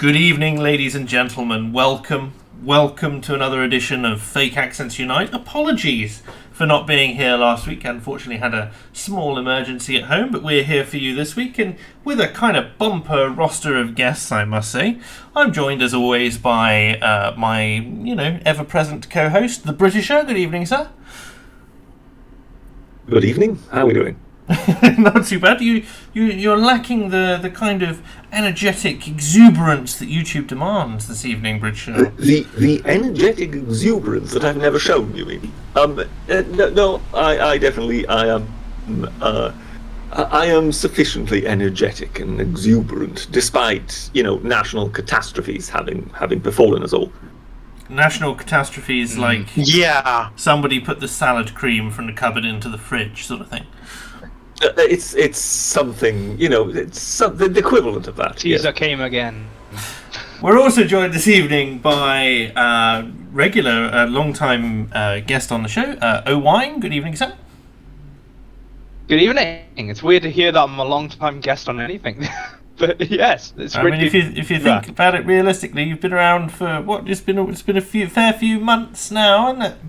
Good evening, ladies and gentlemen. Welcome to another edition of Fake Accents Unite. Apologies for not being here last week. I unfortunately had a small emergency at home, but we're here for you this week, and with a kind of bumper roster of guests, I must say. I'm joined, as always, by my, ever-present co-host, the Britisher. Good evening, sir. Good evening. How are we doing? Not too bad. You're lacking the kind of energetic exuberance that YouTube demands this evening, Britisher. The energetic exuberance that I've never shown, you mean? No, I definitely, I am sufficiently energetic and exuberant, despite, national catastrophes having befallen us all. National catastrophes like somebody put the salad cream from the cupboard into the fridge, sort of thing. It's something, it's the equivalent of that. Teaser came again. We're also joined this evening by regular, long-time guest on the show, OhWine. Good evening, sir. Good evening. It's weird to hear that I'm a long-time guest on anything. But yes, it's I mean, if you think about it realistically, you've been around for what? It's been a fair few months now, hasn't it?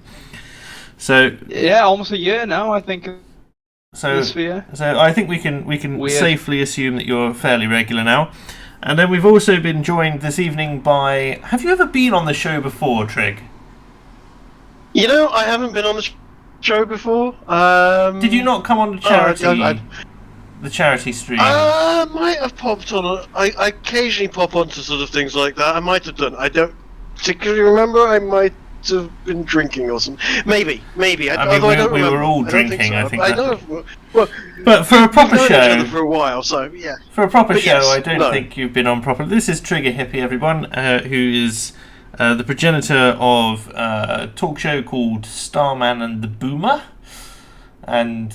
So yeah, almost a year now, I think. So I think we can safely assume that you're fairly regular now. And then we've also been joined this evening by... Have you ever been on the show before, Trig? I haven't been on the show before. Did you not come on the charity stream? I might have popped on. I occasionally pop onto sort of things like that. I might have done. I don't particularly remember. I might have been drinking or something. Maybe. I mean, we were all drinking. I think. But for a proper show, for a while, so yeah. For a proper show, I don't think you've been on properly. This is TriggerHippy, everyone, who is the progenitor of a talk show called Starman and the Boomer, and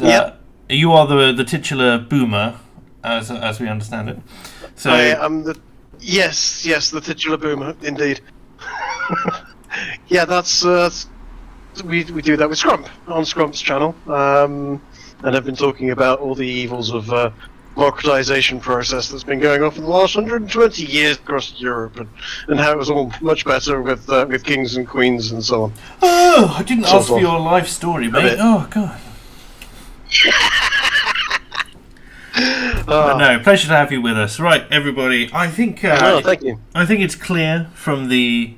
you are the titular Boomer, as we understand it. So I am the titular Boomer, indeed. Yeah, that's we do that with Scrump on Scrump's channel, and I've been talking about all the evils of democratization process that's been going on for the last 120 years across Europe, and how it was all much better with kings and queens and so on. Oh, I didn't ask for your life story, mate. Oh God. But no, pleasure to have you with us. Right, everybody. I think. Thank you. I think it's clear from the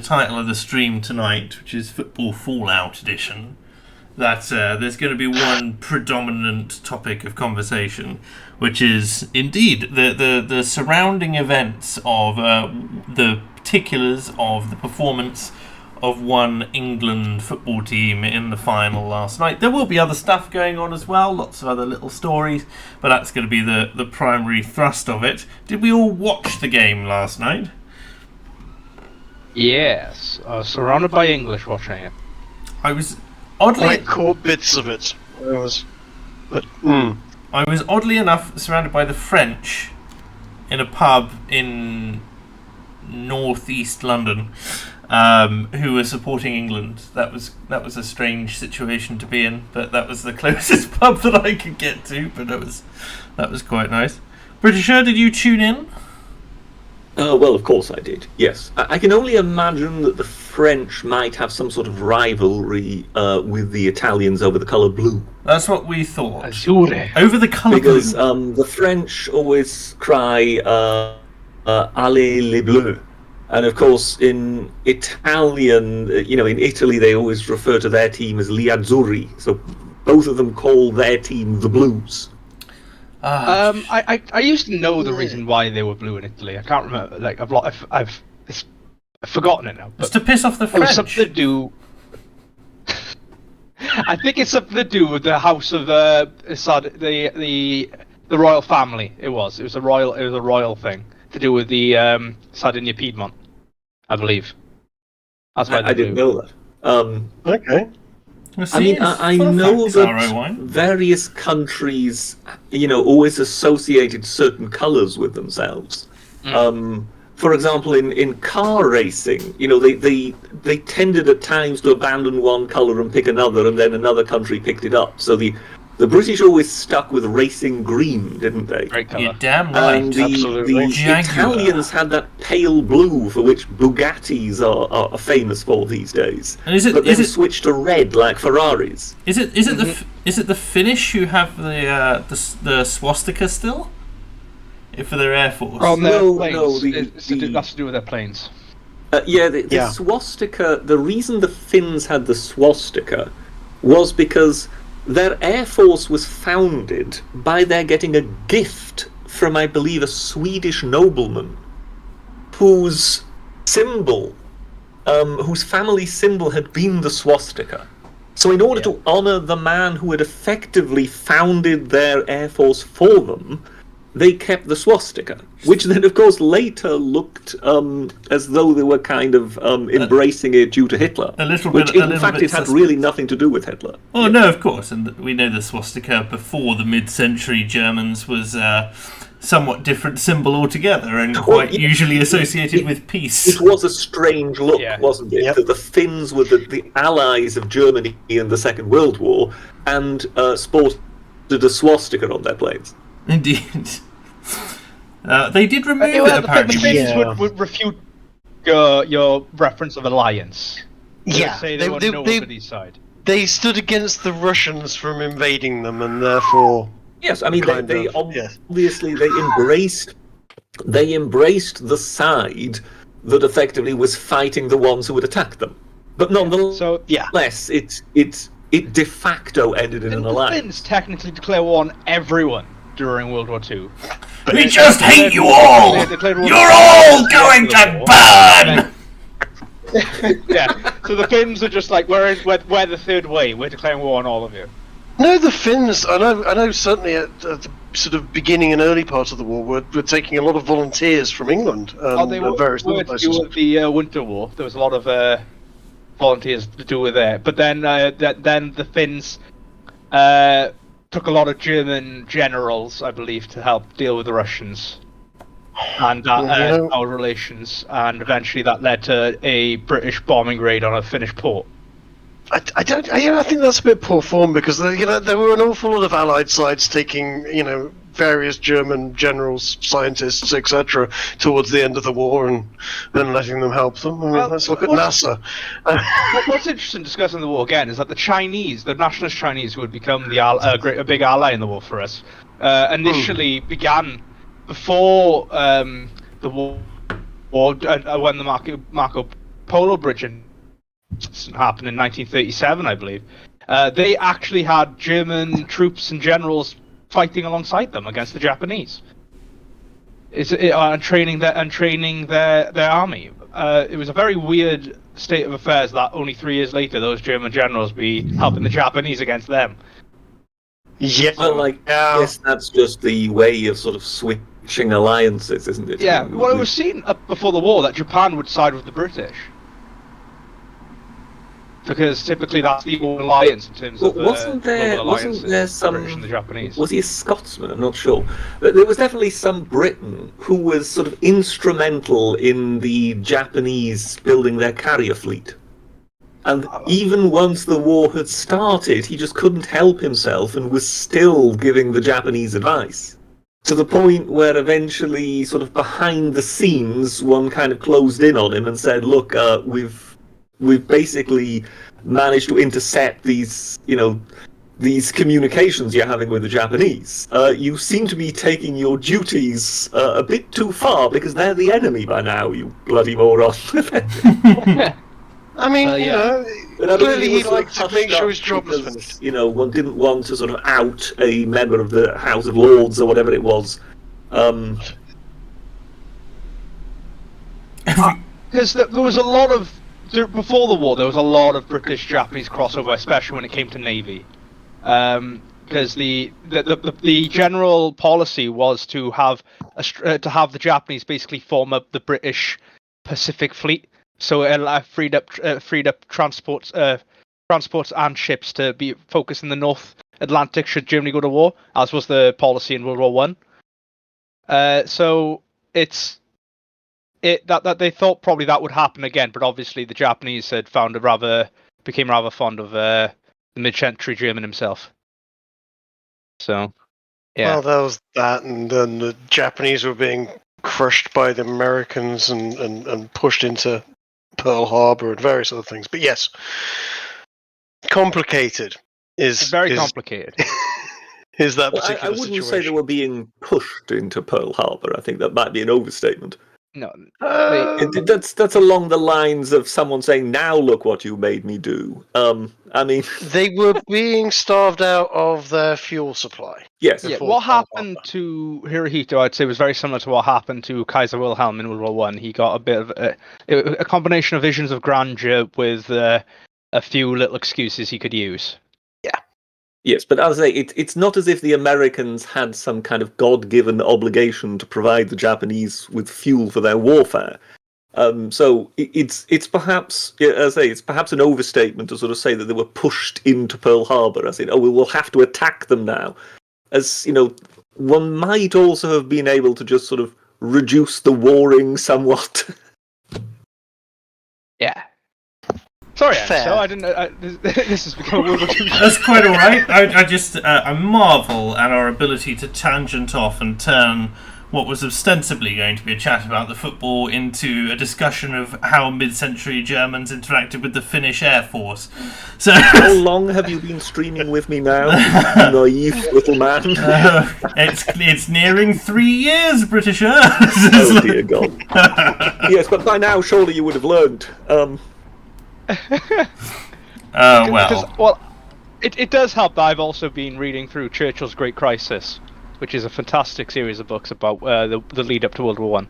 title of the stream tonight, which is Football Fallout Edition, that there's going to be one predominant topic of conversation, which is indeed the surrounding events of the particulars of the performance of one England football team in the final last night. There will be other stuff going on as well, lots of other little stories, but that's going to be the primary thrust of it. Did we all watch the game last night? Yes, surrounded by English watching it. I was oddly... I caught bits of it. I was oddly enough surrounded by the French in a pub in northeast London, who were supporting England. That was a strange situation to be in, but that was the closest pub that I could get to. But that was quite nice. Britisher, did you tune in? Well, of course I did, yes. I can only imagine that the French might have some sort of rivalry with the Italians over the colour blue. That's what we thought. Azure. Over the colour blue. Because the French always cry, Allez les bleus. And of course, in Italian, in Italy, they always refer to their team as Gli Azzurri. So both of them call their team the Blues. I used to know the reason why they were blue in Italy. I can't remember. Like I've forgotten it now. But it's to piss off the French. It was something to do. I think it's something to do with the house of the royal family. It was a royal thing to do with the Sardinia Piedmont, I believe. That's why I didn't know that. Okay. I mean, I know that various countries, always associated certain colours with themselves. For example, in car racing, they tended at times to abandon one colour and pick another, and then another country picked it up. So the The British always stuck with racing green, didn't they? Great You're colour. damn right. And Absolutely. the Jaguar. Italians had that pale blue for which Bugattis are famous for these days. And is it- but is then it- switched to red like Ferraris. Is it the Finnish who have the swastika still? For their Air Force? On their No, planes. no, That's to do with their planes. The swastika, the reason the Finns had the swastika was because their Air Force was founded by their getting a gift from, I believe, a Swedish nobleman whose symbol, whose family symbol had been the swastika. So in order to honour the man who had effectively founded their Air Force for them, they kept the swastika, which then, of course, later looked as though they were kind of embracing it due to Hitler. A little which, bit- a in little fact, bit it had suspect. really nothing to do with Hitler. Oh, no, of course. And we know the swastika before the mid-century Germans was a somewhat different symbol altogether and quite usually associated with peace. It was a strange look, wasn't it? Yep. That the Finns were the allies of Germany in the Second World War and sported a swastika on their planes. Indeed. They did remove it, The apparently. Finns would refute your reference of alliance. They Yeah, say they want nobody's side. they stood against the Russians from invading them, and therefore, Yes, I mean they yes. obviously they embraced the side that effectively was fighting the ones who would attack them. But nonetheless, So it de facto ended in an didn't the alliance. Finns technically declare war on everyone during World War II? We just hate you all! You're all going to burn! Yeah, so the Finns are just like, we're the third way, we're declaring war on all of you. No, the Finns. I know. Certainly at the sort of beginning and early part of the war, were taking a lot of volunteers from England and They various other were to do places. with the Winter War. There was a lot of volunteers to do with it. But then the Finns took a lot of German generals, I believe, to help deal with the Russians and our relations. And eventually that led to a British bombing raid on a Finnish port. I think that's a bit poor form because there were an awful lot of Allied sides taking various German generals, scientists, etc. towards the end of the war and then letting them help them. I mean, let's look at NASA. What's interesting discussing the war again is that the Chinese, the nationalist Chinese, who had become a big ally in the war for us, initially began before the war when the Marco Polo Bridge happened in 1937, I believe. They actually had German troops and generals fighting alongside them against the Japanese. And training their army. It was a very weird state of affairs that only 3 years later those German generals be helping the Japanese against them. Yeah. Well, I guess that's just the way of sort of switching alliances, isn't it? Yeah, well, it was seen before the war that Japan would side with the British. Because typically that's the alliance in terms of wasn't there some? the British and the Japanese. Was he a Scotsman? I'm not sure. But there was definitely some Briton who was sort of instrumental in the Japanese building their carrier fleet. And even once the war had started, he just couldn't help himself and was still giving the Japanese advice. To the point where eventually, sort of behind the scenes, one kind of closed in on him and said, look, we've basically managed to intercept these communications you're having with the Japanese. You seem to be taking your duties a bit too far because they're the enemy by now, you bloody moron. I mean, clearly was he'd like to make sure his job was finished. One didn't want to sort of out a member of the House of Lords or whatever it was. Because there was a lot of before the war, there was a lot of British-Japanese crossover, especially when it came to navy. Because the general policy was to have the Japanese basically form up the British Pacific Fleet, so it freed up transports and ships to be focused in the North Atlantic should Germany go to war, as was the policy in World War One. So that they thought probably that would happen again, but obviously the Japanese had became rather fond of the mid-century German himself. So, yeah. Well, there was that, and then the Japanese were being crushed by the Americans and pushed into Pearl Harbor and various other things. But yes, complicated is Very complicated. Is that Well, particular I wouldn't situation? say they were being pushed into Pearl Harbor. I think that might be an overstatement. No, That's along the lines of someone saying, "Now look what you made me do." I mean, they were being starved out of their fuel supply. yes. yeah. Before What Pearl happened Harbor. to Hirohito, I'd say, was very similar to what happened to Kaiser Wilhelm in World War One. He got a bit of a combination of visions of grandeur with a few little excuses he could use. Yes, but as I say, it's not as if the Americans had some kind of God-given obligation to provide the Japanese with fuel for their warfare. So it's perhaps, as I say, it's perhaps an overstatement to sort of say that they were pushed into Pearl Harbor, as in, we will have to attack them now. As, one might also have been able to just sort of reduce the warring somewhat. Yeah. Sorry, Fair. so I didn't. This has become a World War II. That's quite all right. I marvel at our ability to tangent off and turn what was ostensibly going to be a chat about the football into a discussion of how mid-century Germans interacted with the Finnish Air Force. So, How long have you been streaming with me now, you naive little man? it's nearing 3 years, Britisher. Oh dear God! Yes, but by now surely you would have learned. Well, It does help that I've also been reading through Churchill's Great Crisis, which is a fantastic series of books about the lead up to World War One.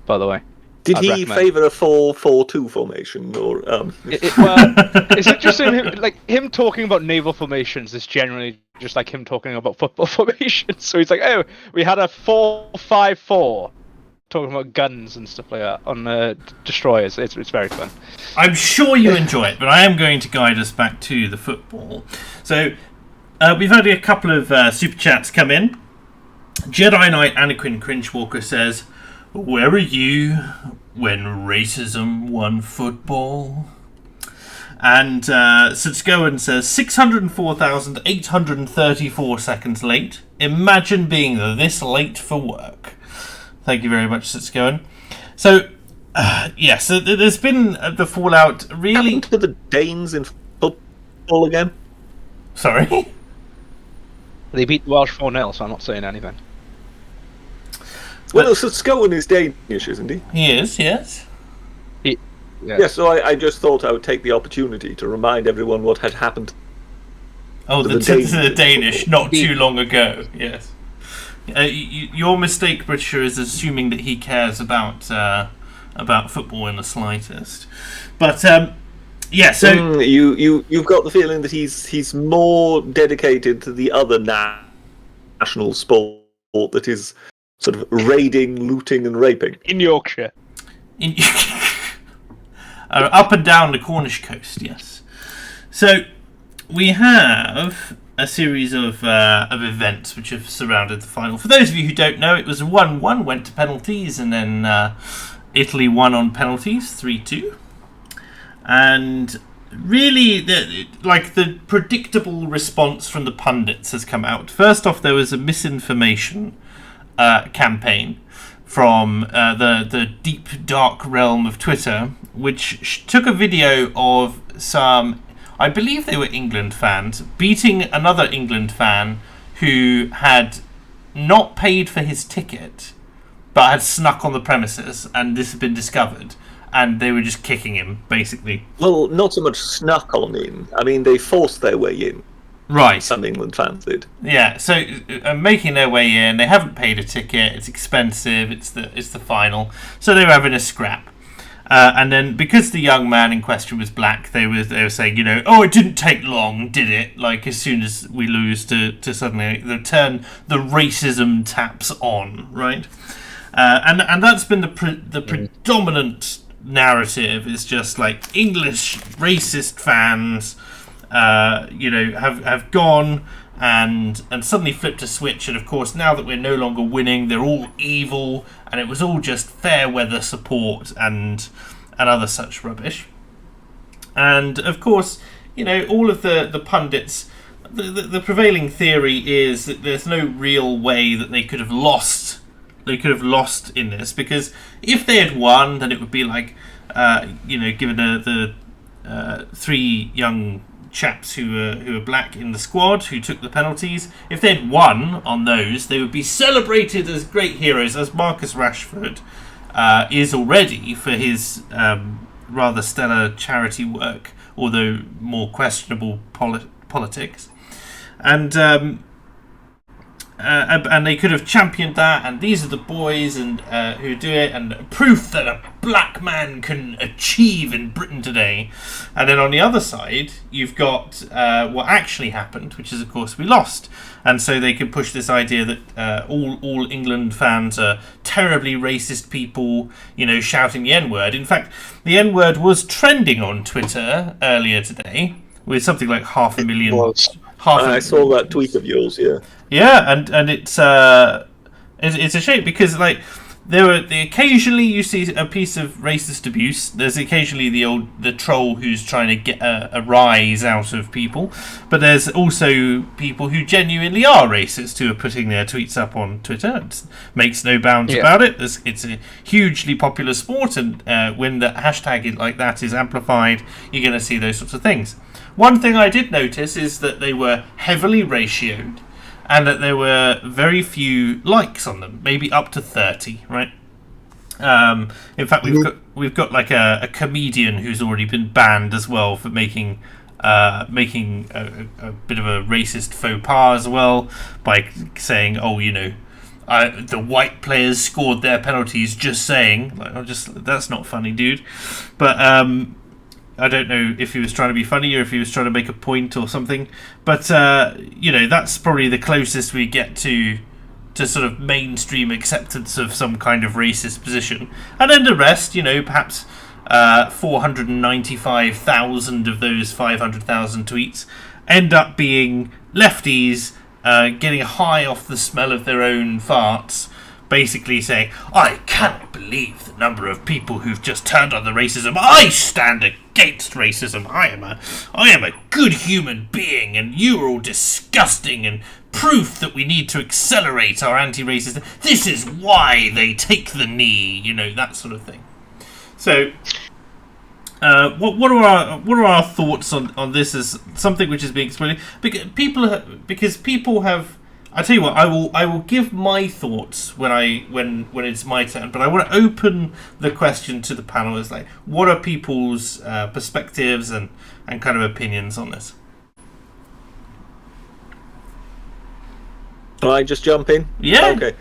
By the way, Did I'd he recommend. favour a 4-4-2 formation, or Well, it's interesting. Him talking about naval formations is generally just like him talking about football formations. So he's like, "Oh, we had a 4-5-4." Talking about guns and stuff like that on destroyers. It's very fun. I'm sure you enjoy it, but I am going to guide us back to the football. So, we've had a couple of super chats come in. Jedi Knight Anakin Crinchwalker says, "Where are you when racism won football?" And Sitskoen says, 604,834 seconds late. Imagine being this late for work. Thank you very much, Sitskoen. So, yes, there's been the fallout really... happened to the Danes in football again? Sorry? They beat the Welsh 4-0, so I'm not saying anything. Well, so Scowen is Danish, isn't he? He is, yes. Yes, so I just thought I would take the opportunity to remind everyone what had happened. Oh, To the the Danish, not too long ago, yes. Your mistake, Britisher, is assuming that he cares about football in the slightest. But yeah, so You've got the feeling that he's more dedicated to the other national sport that is sort of raiding, looting, and raping. In Yorkshire. in, up and down the Cornish coast, yes. So we have a series of events which have surrounded the final. For those of you who don't know, it was 1-1, went to penalties, and then Italy won on penalties, 3-2. And really, the predictable response from the pundits has come out. First off, there was a misinformation campaign from the deep, dark realm of Twitter, which took a video of some... I believe they were England fans beating another England fan who had not paid for his ticket but had snuck on the premises, and this had been discovered, and they were just kicking him, basically. Well, not so much snuck on in. I mean, they forced their way in. Right. Some England fans did. Yeah, so making their way in, they haven't paid a ticket, it's expensive, it's the final, so they were having a scrap. And then, because the young man in question was black, they were saying, it didn't take long, did it? Like, as soon as we lose, to suddenly turn the racism taps on, right? And that's been the predominant narrative, is just like English racist fans, have gone and suddenly flipped a switch, and of course now that we're no longer winning, they're all evil, and it was all just fair weather support and other such rubbish. And of course, all of the pundits the prevailing theory is that there's no real way that they could have lost. They could have lost in this, because if they had won, then it would be like, given the three young chaps who were black in the squad who took the penalties. If they'd won on those, they would be celebrated as great heroes, as Marcus Rashford is already for his rather stellar charity work, although more questionable politics. And they could have championed that, and these are the boys and who do it, and proof that a black man can achieve in Britain today. And then on the other side, you've got what actually happened, which is, of course, we lost. And so they can push this idea that all England fans are terribly racist people, shouting the N-word. In fact, the N-word was trending on Twitter earlier today with something like 500,000. I saw that tweet of yours, yeah. Yeah, and it's a shame, because occasionally you see a piece of racist abuse. There's occasionally the troll who's trying to get a rise out of people, but there's also people who genuinely are racist who are putting their tweets up on Twitter. It makes no bounds about it. It's a hugely popular sport, and when the hashtag like that is amplified, you're going to see those sorts of things. One thing I did notice is that they were heavily ratioed, and that there were very few likes on them, maybe up to 30, right? In fact, we've got like a comedian who's already been banned as well for making a bit of a racist faux pas as well, by saying, the white players scored their penalties. Just saying, that's not funny, dude. But I don't know if he was trying to be funny or if he was trying to make a point or something. But, that's probably the closest we get to sort of mainstream acceptance of some kind of racist position. And then the rest, perhaps 495,000 of those 500,000 tweets end up being lefties getting high off the smell of their own farts, basically saying, I cannot believe the number of people who've just turned on the racism. I stand against racism. I am a good human being, and you are all disgusting, and proof that we need to accelerate our anti-racism. This is why they take the knee, that sort of thing. So, what are our thoughts on this as something which is being exploited? Because people have. I tell you what, I will give my thoughts when it's my turn, but I want to open the question to the panel as what are people's perspectives and kind of opinions on this? Can I just jump in? Yeah. Okay.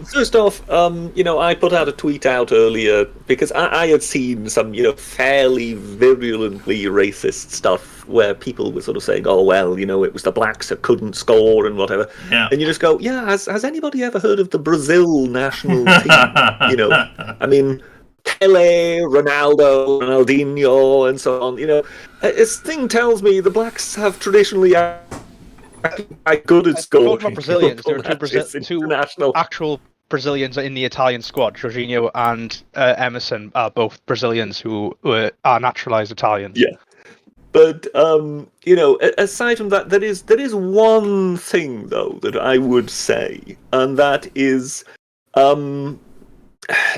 First off, I put out a tweet out earlier because I had seen some, fairly virulently racist stuff where people were sort of saying, oh, well, it was the blacks that couldn't score and whatever. Yeah. And you just go, yeah, has anybody ever heard of the Brazil national team? Pele, Ronaldo, Ronaldinho, and so on. This thing tells me the blacks have traditionally quite good at scoring. Talking about Brazilians, there are two actual Brazilians in the Italian squad. Jorginho and Emerson are both Brazilians who are naturalized Italians. Yeah. But, aside from that, there is one thing, though, that I would say, and that is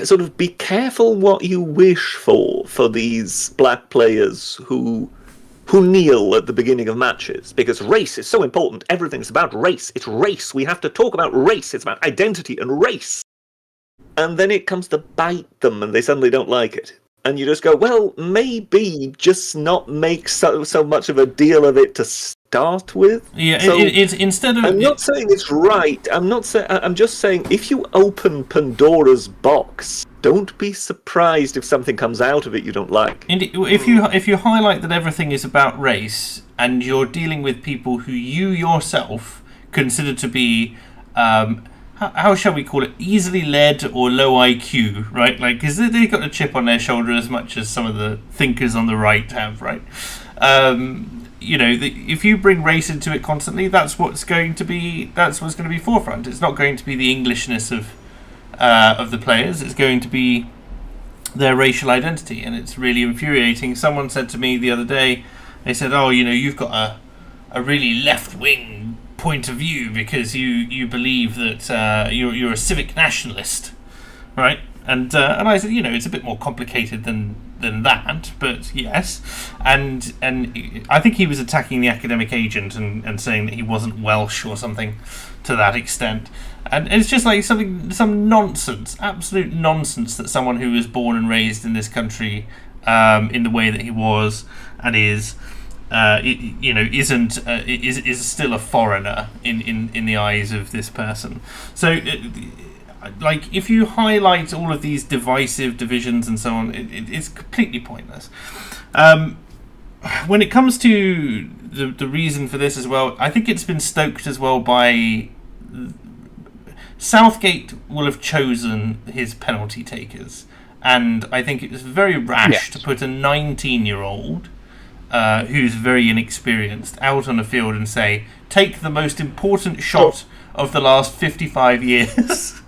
sort of be careful what you wish for these black players who kneel at the beginning of matches, because race is so important. Everything's about race. It's race. We have to talk about race. It's about identity and race. And then it comes to bite them, and they suddenly don't like it. And you just go, well, maybe just not make so much of a deal of it to start with. Yeah, so it's instead of. I'm not saying it's right. I'm just saying if you open Pandora's box, don't be surprised if something comes out of it you don't like. If you highlight that everything is about race, and you're dealing with people who you yourself consider to be. How shall we call it? Easily led or low IQ, right? Because they've got a chip on their shoulder as much as some of the thinkers on the right have, right? If you bring race into it constantly, that's what's going to be forefront. It's not going to be the Englishness of the players. It's going to be their racial identity, and it's really infuriating. Someone said to me the other day, they said, "Oh, you've got really left-wing point of view because you believe that you're a civic nationalist, right? And I said, it's a bit more complicated than that, but yes. And I think he was attacking the academic agent and saying that he wasn't Welsh or something to that extent. And it's just like some nonsense, absolute nonsense that someone who was born and raised in this country in the way that he was and is, is still a foreigner in the eyes of this person. So, like, if you highlight all of these divisive divisions and so on, it's completely pointless. When it comes to the reason for this as well, I think it's been stoked as well by Southgate will have chosen his penalty takers, and I think it was very rash to put a 19-year-old who's very inexperienced out on a field and say, take the most important shot of the last 55 years.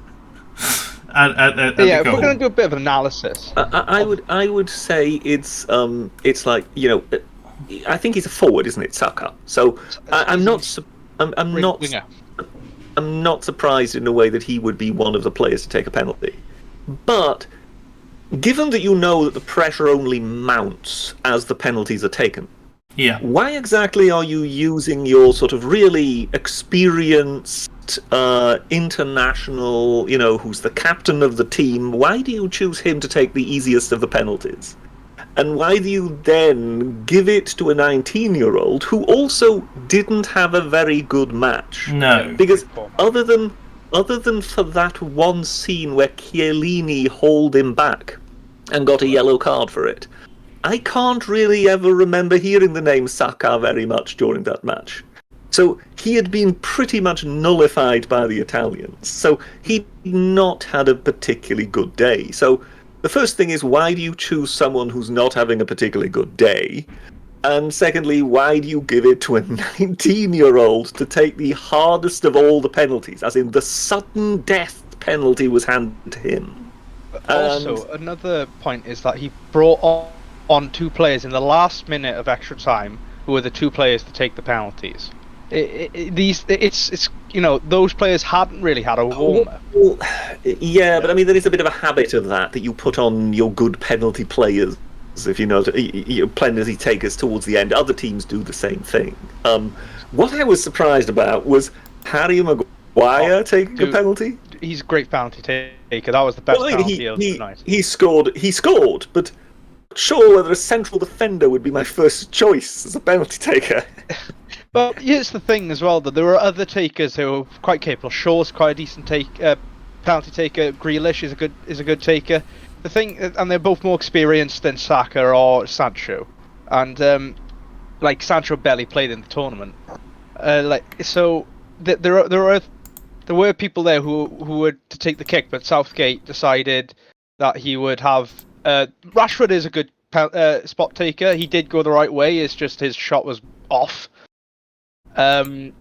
At if we're going to do a bit of an analysis, I would say it's like, I think he's a forward, isn't it, Saka? So I'm not surprised in a way that he would be one of the players to take a penalty. But given that you know that the pressure only mounts as the penalties are taken, why exactly are you using your sort of really experienced international, who's the captain of the team? Why do you choose him to take the easiest of the penalties? And why do you then give it to a 19-year-old who also didn't have a very good match? No. Because other than for that one scene where Chiellini hauled him back and got a yellow card for it, I can't really ever remember hearing the name Saka very much during that match. So he had been pretty much nullified by the Italians. So he'd not had a particularly good day. So the first thing is, why do you choose someone who's not having a particularly good day? And secondly, why do you give it to a 19-year-old to take the hardest of all the penalties? As in, the sudden death penalty was handed to him. Also, another point is that he brought on two players in the last minute of extra time who were the two players to take the penalties. Those players hadn't really had a warm-up. Well, yeah, but I mean, there is a bit of a habit of that you put on your good penalty players, if your penalty takers towards the end. Other teams do the same thing. What I was surprised about was Harry Maguire taking a penalty. He's a great penalty taker. That was the best penalty of the night. He scored, but sure whether a central defender would be my first choice as a penalty taker. But here's the thing as well, that there are other takers who are quite capable. Shaw's quite a decent penalty taker. Grealish is a good taker. The thing, and they're both more experienced than Saka or Sancho, and Sancho barely played in the tournament. There were people there who were to take the kick, but Southgate decided that he would have. Rashford is a good spot taker. He did go the right way. It's just his shot was off. When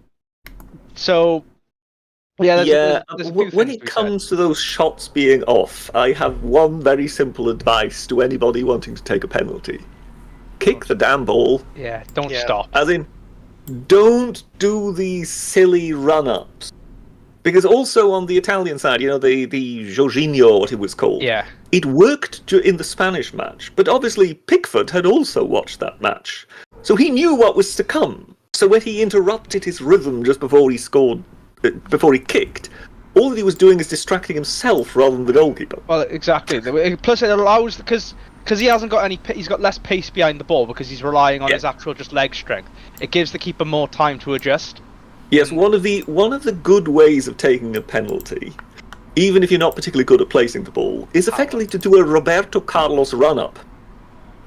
it comes to those shots being off, I have one very simple advice to anybody wanting to take a penalty: kick the damn ball. Yeah, don't stop. As in, don't do these silly run-ups. Because also on the Italian side, the Jorginho, what it was called, it worked in the Spanish match. But obviously Pickford had also watched that match, so he knew what was to come. So when he interrupted his rhythm just before he scored, before he kicked, all that he was doing is distracting himself rather than the goalkeeper. Well, exactly. Plus, it allows because he hasn't got he's got less pace behind the ball because he's relying on his actual just leg strength. It gives the keeper more time to adjust. Yes, one of the good ways of taking a penalty, even if you're not particularly good at placing the ball, is effectively to do a Roberto Carlos run-up.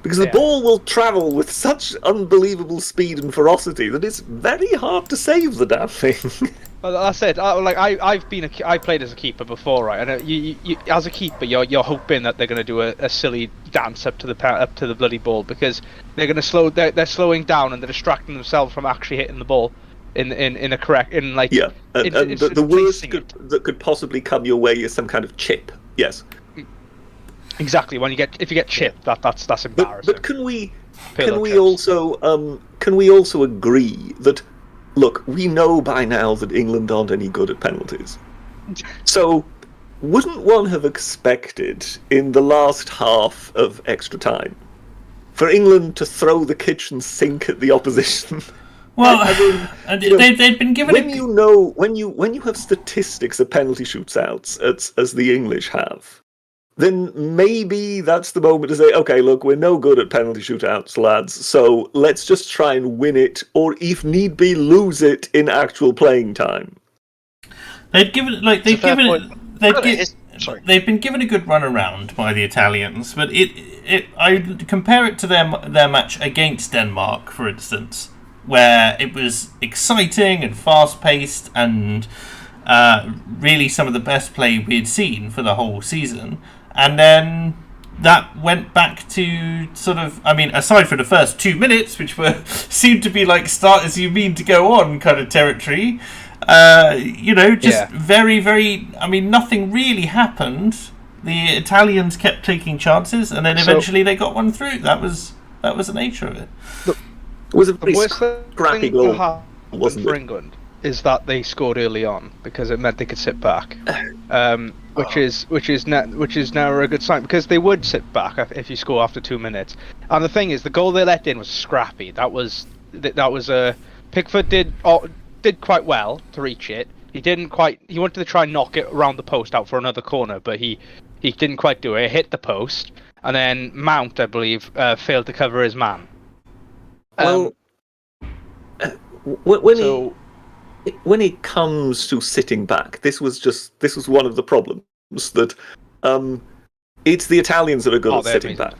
Because the ball will travel with such unbelievable speed and ferocity that it's very hard to save the damn thing. Well, that's it. I played as a keeper before, right? And you as a keeper, you're hoping that they're going to do a silly dance up to the bloody ball, because they're going to they're slowing down and they're distracting themselves from actually hitting the ball in the worst that could possibly come your way is some kind of chip. Yes. Exactly. If you get chipped, that's embarrassing. But can we can we also agree that, look, we know by now that England aren't any good at penalties. So, wouldn't one have expected in the last half of extra time for England to throw the kitchen sink at the opposition? Well, they'd been given when you have statistics of penalty shootouts as the English have, then maybe that's the moment to say, okay, look, we're no good at penalty shootouts, lads, so let's just try and win it, or if need be, lose it in actual playing time. They've been given a good run around by the Italians, but I compare it to their match against Denmark, for instance, where it was exciting and fast-paced and really some of the best play we'd seen for the whole season. And then that went back to sort of, I mean, aside from the first 2 minutes, which seemed to be like start as you mean to go on kind of territory, very, very, I mean, nothing really happened. The Italians kept taking chances, and then eventually they got one through. That was the nature of it. It was a The pretty worst scrappy thing goal, that happened wasn't for it? England is that they scored early on because it meant they could sit back, which is now a good sign, because they would sit back if you score after 2 minutes. And the thing is, the goal they let in was scrappy. That was Pickford did quite well to reach it. He wanted to try and knock it around the post out for another corner, but he didn't quite do it. It hit the post, and then Mount, I believe, failed to cover his man. When it comes to sitting back, this was one of the problems that it's the Italians that are good at sitting back,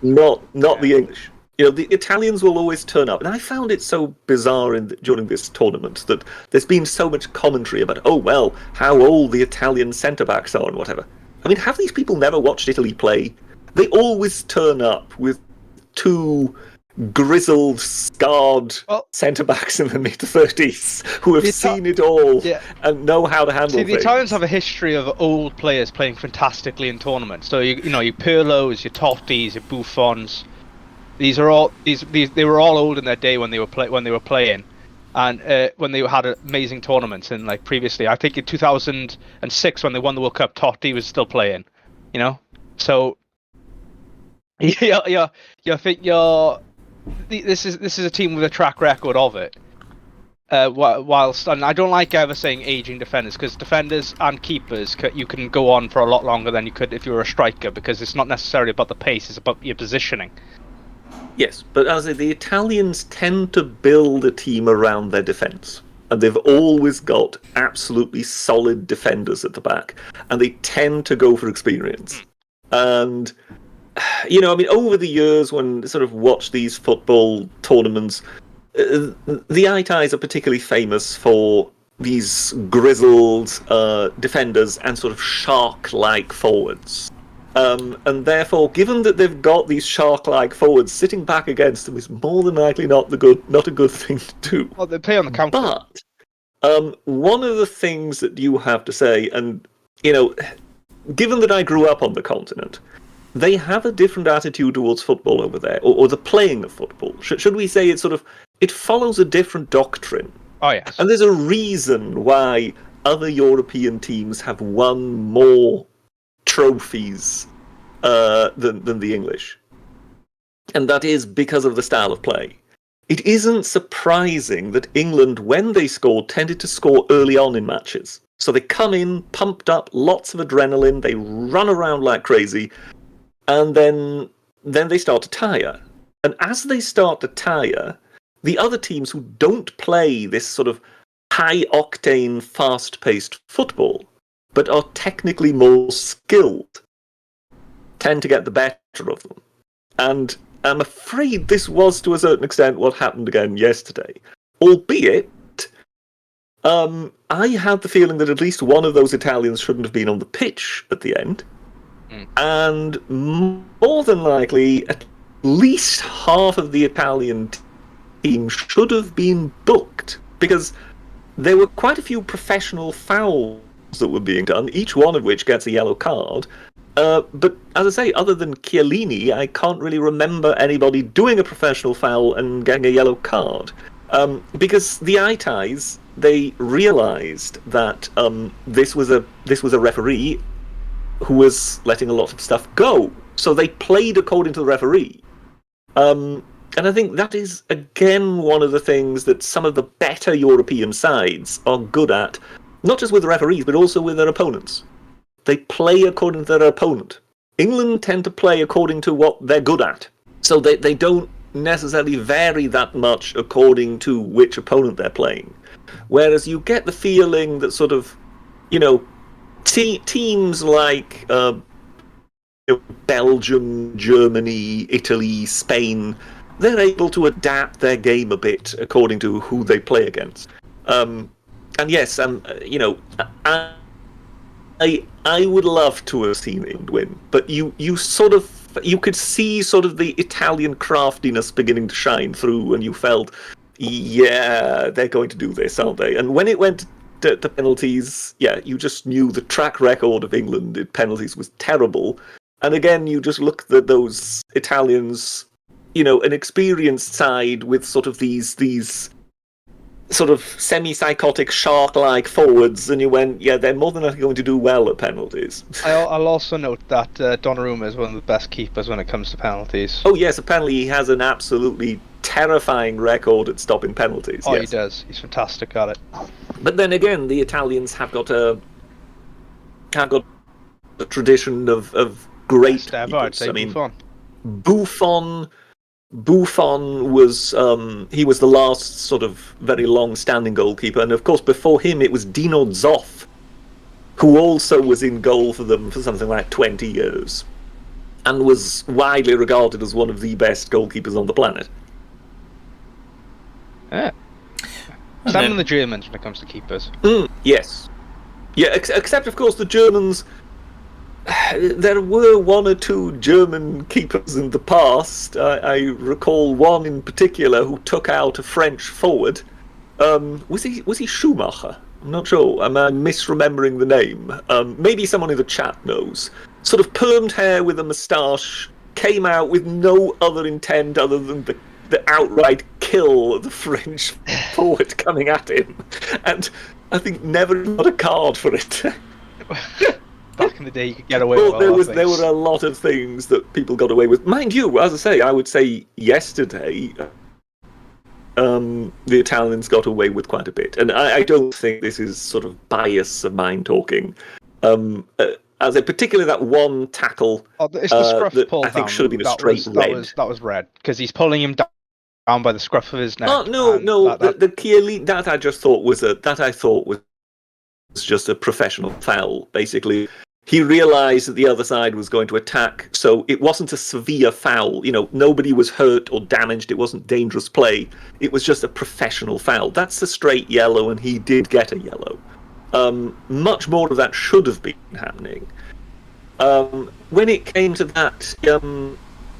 not the English. You know, the Italians will always turn up, and I found it so bizarre during this tournament that there's been so much commentary about, how old the Italian centre-backs are and whatever. I mean, have these people never watched Italy play? They always turn up with two grizzled, scarred centre-backs in the mid-30s who have seen it all and know how to handle things. The Italians have a history of old players playing fantastically in tournaments. So, your Pirlos, your Tottis, your Buffons. They were all old in their day when they were playing, and when they had amazing tournaments. And like previously, I think in 2006 when they won the World Cup, Totti was still playing. So this is a team with a track record of it. Whilst, and I don't like ever saying aging defenders, because defenders and keepers you can go on for a lot longer than you could if you were a striker, because it's not necessarily about the pace; it's about your positioning. Yes, but as I say, the Italians tend to build a team around their defence, and they've always got absolutely solid defenders at the back, and they tend to go for experience. And over the years, when I sort of watch these football tournaments, the Italians are particularly famous for these grizzled defenders and sort of shark-like forwards. And therefore, given that they've got these shark-like forwards, sitting back against them is more than likely not a good thing to do. Well, they play on the counter. But one of the things that you have to say, and given that I grew up on the continent, they have a different attitude towards football over there, or the playing of football. Should we say it follows a different doctrine? Oh yes. And there's a reason why other European teams have won more trophies than the English, and that is because of the style of play. It isn't surprising that England, when they scored, tended to score early on in matches. So they come in, pumped up, lots of adrenaline, they run around like crazy, and then they start to tire. And as they start to tire, the other teams who don't play this sort of high-octane, fast-paced football, but are technically more skilled, tend to get the better of them. And I'm afraid this was, to a certain extent, what happened again yesterday. Albeit, I had the feeling that at least one of those Italians shouldn't have been on the pitch at the end. And more than likely, at least half of the Italian team should have been booked, because there were quite a few professional fouls that were being done, each one of which gets a yellow card, But as I say, other than Chiellini, I can't really remember anybody doing a professional foul and getting a yellow card. Because the Itais, they realised that this was a referee who was letting a lot of stuff go. So they played according to the referee. And I think that is, again, one of the things that some of the better European sides are good at, not just with the referees, but also with their opponents. They play according to their opponent. England tend to play according to what they're good at. So they don't necessarily vary that much according to which opponent they're playing. Whereas you get the feeling that sort of, teams like Belgium, Germany, Italy, Spain, they're able to adapt their game a bit according to who they play against. And yes, I would love to have seen England win, but you could see sort of the Italian craftiness beginning to shine through, and you felt, yeah, they're going to do this, aren't they? And when it went to penalties, yeah, you just knew the track record of England in penalties was terrible. And again, you just looked at those Italians, an experienced side with sort of these sort of semi-psychotic, shark-like forwards, and you went, yeah, they're more than likely going to do well at penalties. I'll also note that Donnarumma is one of the best keepers when it comes to penalties. Oh yes, apparently he has an absolutely terrifying record at stopping penalties. Oh, yes. He does. He's fantastic at it. But then again, the Italians have got a tradition of great keepers. I mean, Buffon was he was the last sort of very long-standing goalkeeper, and of course before him it was Dino Zoff, who also was in goal for them for something like 20 years, and was widely regarded as one of the best goalkeepers on the planet. Yeah. Some of the Germans when it comes to keepers. Yes. Yeah, except of course the Germans. There were one or two German keepers in the past. I recall one in particular who took out a French forward. Was he Schumacher? I'm not sure. I'm misremembering the name. Maybe someone in the chat knows. Sort of permed hair with a moustache, came out with no other intent other than the outright kill of the French forward coming at him, and I think never got a card for it. Back in the day, you could get away with all things. There were a lot of things that people got away with. Mind you, as I say, I would say yesterday, the Italians got away with quite a bit. And I don't think this is sort of bias of mine talking. As a particularly that one tackle, it's the scruff that pull I think down. should have been a straight red. That was red, because he's pulling him down by the scruff of his neck. Oh, no. The Chiellini, that I just thought was just a professional foul, basically. He realised that the other side was going to attack, so it wasn't a severe foul. Nobody was hurt or damaged. It wasn't dangerous play. It was just a professional foul. That's a straight yellow, and he did get a yellow. Much more of that should have been happening. When it came to that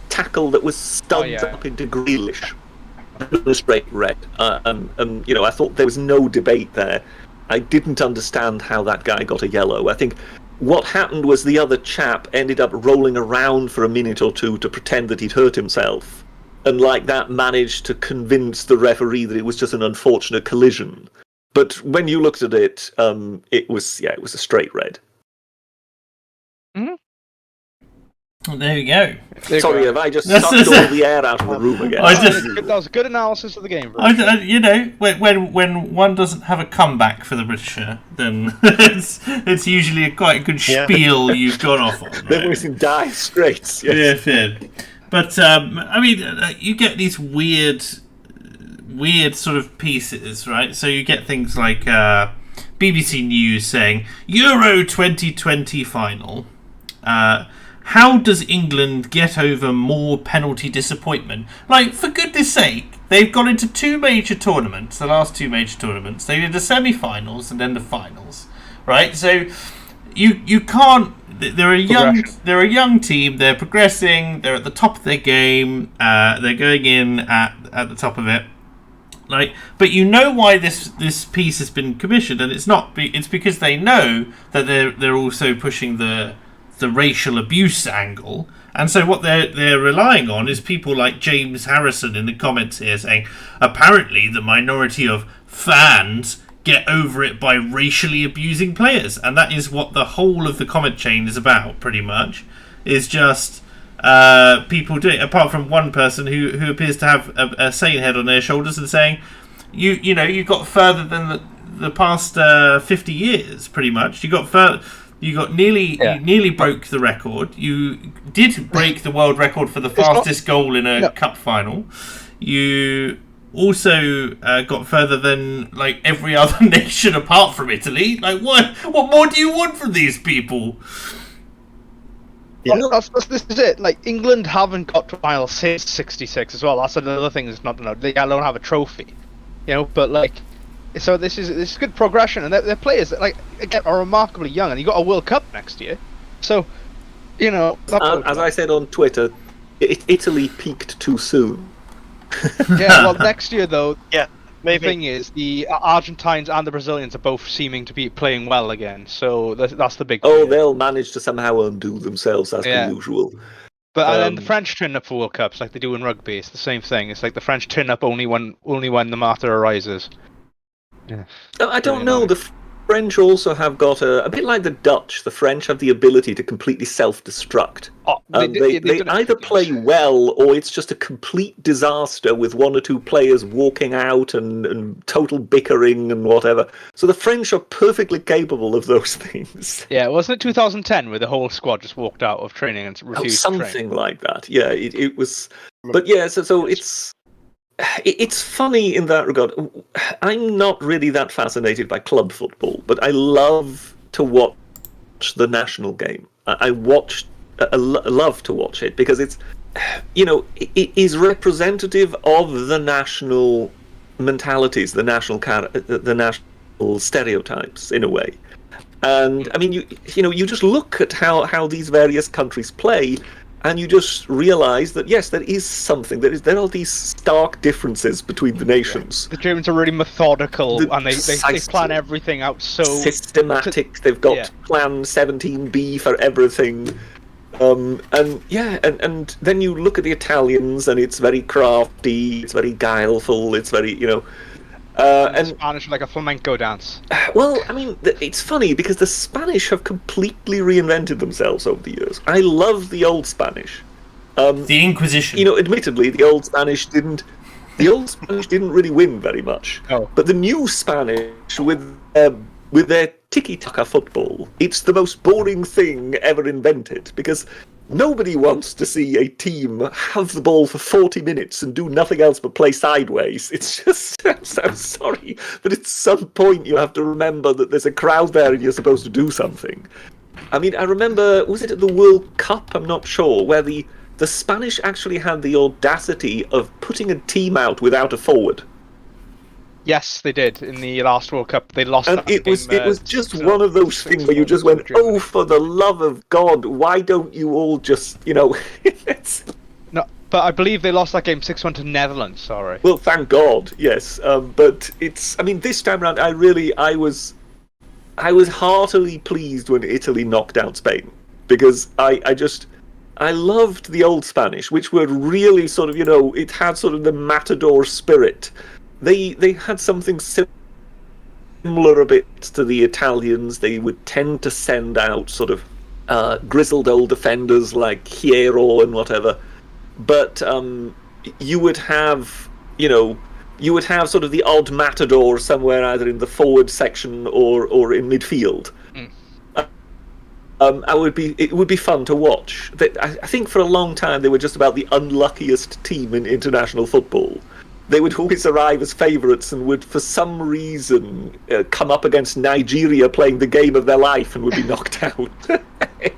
tackle that was stubbed up into Grealish, a straight red. I thought there was no debate there. I didn't understand how that guy got a yellow. I think what happened was the other chap ended up rolling around for a minute or two to pretend that he'd hurt himself, and like that managed to convince the referee that it was just an unfortunate collision. But when you looked at it, it was a straight red. Mm-hmm. Well, there you go. Sorry, have I just sucked all the air out of the room again? That was a good analysis of the game. When one doesn't have a comeback for the Britisher, then it's usually quite a good spiel you've gone off on. Right? They're always in dire straits. Yes. Yeah. But you get these weird sort of pieces, right? So you get things like BBC News saying Euro 2020 final. How does England get over more penalty disappointment? Like, for goodness sake, they've gone into two major tournaments, the last two major tournaments. They did the semi-finals and then the finals, right? So you can't. They're a young team. They're progressing. They're at the top of their game. They're going in at the top of it. Like, but you know why this piece has been commissioned, and it's not. It's because they know that they're also pushing the the racial abuse angle. And so what they're relying on is people like James Harrison in the comments here saying, apparently the minority of fans get over it by racially abusing players. And that is what the whole of the comment chain is about, pretty much. Is just people doing it, apart from one person who appears to have a sane head on their shoulders and saying, you got further than the past 50 years, pretty much. You nearly broke the record. You did break the world record for the fastest goal in a cup final. You also got further than like every other nation apart from Italy. Like, what more do you want from these people? Yeah. This is it. Like, England haven't got to a final since '66 as well. That's another thing that's not they don't have a trophy, But like, so this is good progression, and their players that, like, again, are remarkably young, and you got a World Cup next year, so as I said on Twitter, Italy peaked too soon. Yeah, well, next year though, maybe. the thing is, the Argentines and the Brazilians are both seeming to be playing well again, so that's the big. Oh, they'll manage to somehow undo themselves as per usual. But and then the French turn up for World Cups like they do in rugby. It's the same thing. It's like the French turn up only when the matter arises. Yeah. I don't know. The French also have got a bit like the Dutch. The French have the ability to completely self-destruct. They either play well, or it's just a complete disaster with one or two players walking out and total bickering and whatever. So the French are perfectly capable of those things. Yeah, wasn't it 2010 where the whole squad just walked out of training and refused to train? Something like that. Yeah, it was. But yeah, so it's funny in that regard. I'm not really that fascinated by club football, but I love to watch the national game. I love to watch it because it's, it is representative of the national mentalities, the national stereotypes in a way. And I mean, you just look at how these various countries play, and you just realise that yes, there is something. There are these stark differences between the nations. The Germans are really methodical, and they plan everything out so systematic. They've got Plan 17B for everything. And then you look at the Italians, and it's very crafty, it's very guileful, it's very and Spanish like a flamenco dance. Well, I mean, it's funny because the Spanish have completely reinvented themselves over the years. I love the old Spanish. The Inquisition. Admittedly, the old Spanish didn't really win very much. Oh. But the new Spanish with their tiki-taka football, it's the most boring thing ever invented because nobody wants to see a team have the ball for 40 minutes and do nothing else but play sideways. It's just, I'm sorry, but at some point you have to remember that there's a crowd there and you're supposed to do something. I mean, I remember, was it at the World Cup? I'm not sure, where the Spanish actually had the audacity of putting a team out without a forward. Yes, they did. In the last World Cup, they lost. And it was just one of those things where you just went, "Oh, for the love of God, why don't you all just, It's... No, but I believe they lost that game 6-1 to Netherlands. Sorry. Well, thank God, yes. But it's. I mean, this time around, I was heartily pleased when Italy knocked out Spain because I loved the old Spanish, which were really sort of, it had sort of the matador spirit. They had something similar a bit to the Italians. They would tend to send out sort of grizzled old defenders like Hierro and whatever. But you would have sort of the odd matador somewhere either in the forward section or in midfield. It would be fun to watch. I think for a long time they were just about the unluckiest team in international football. They would always arrive as favourites and would, for some reason, come up against Nigeria playing the game of their life and would be knocked out.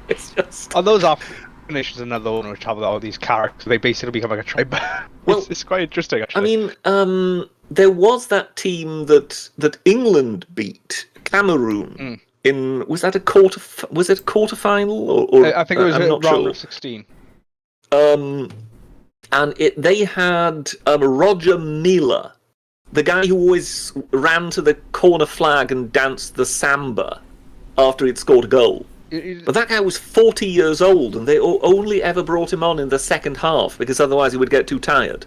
It's just... Oh, those African nations, another one which have all these characters. They basically become like a tribe. Well, it's quite interesting, actually. I mean, there was that team that England beat, Cameroon. Was that a quarter-final? Or I think it was I'm not round sure. of 16. And they had Roger Mila, the guy who always ran to the corner flag and danced the samba after he'd scored a goal. But that guy was 40 years old, and they only ever brought him on in the second half because otherwise he would get too tired.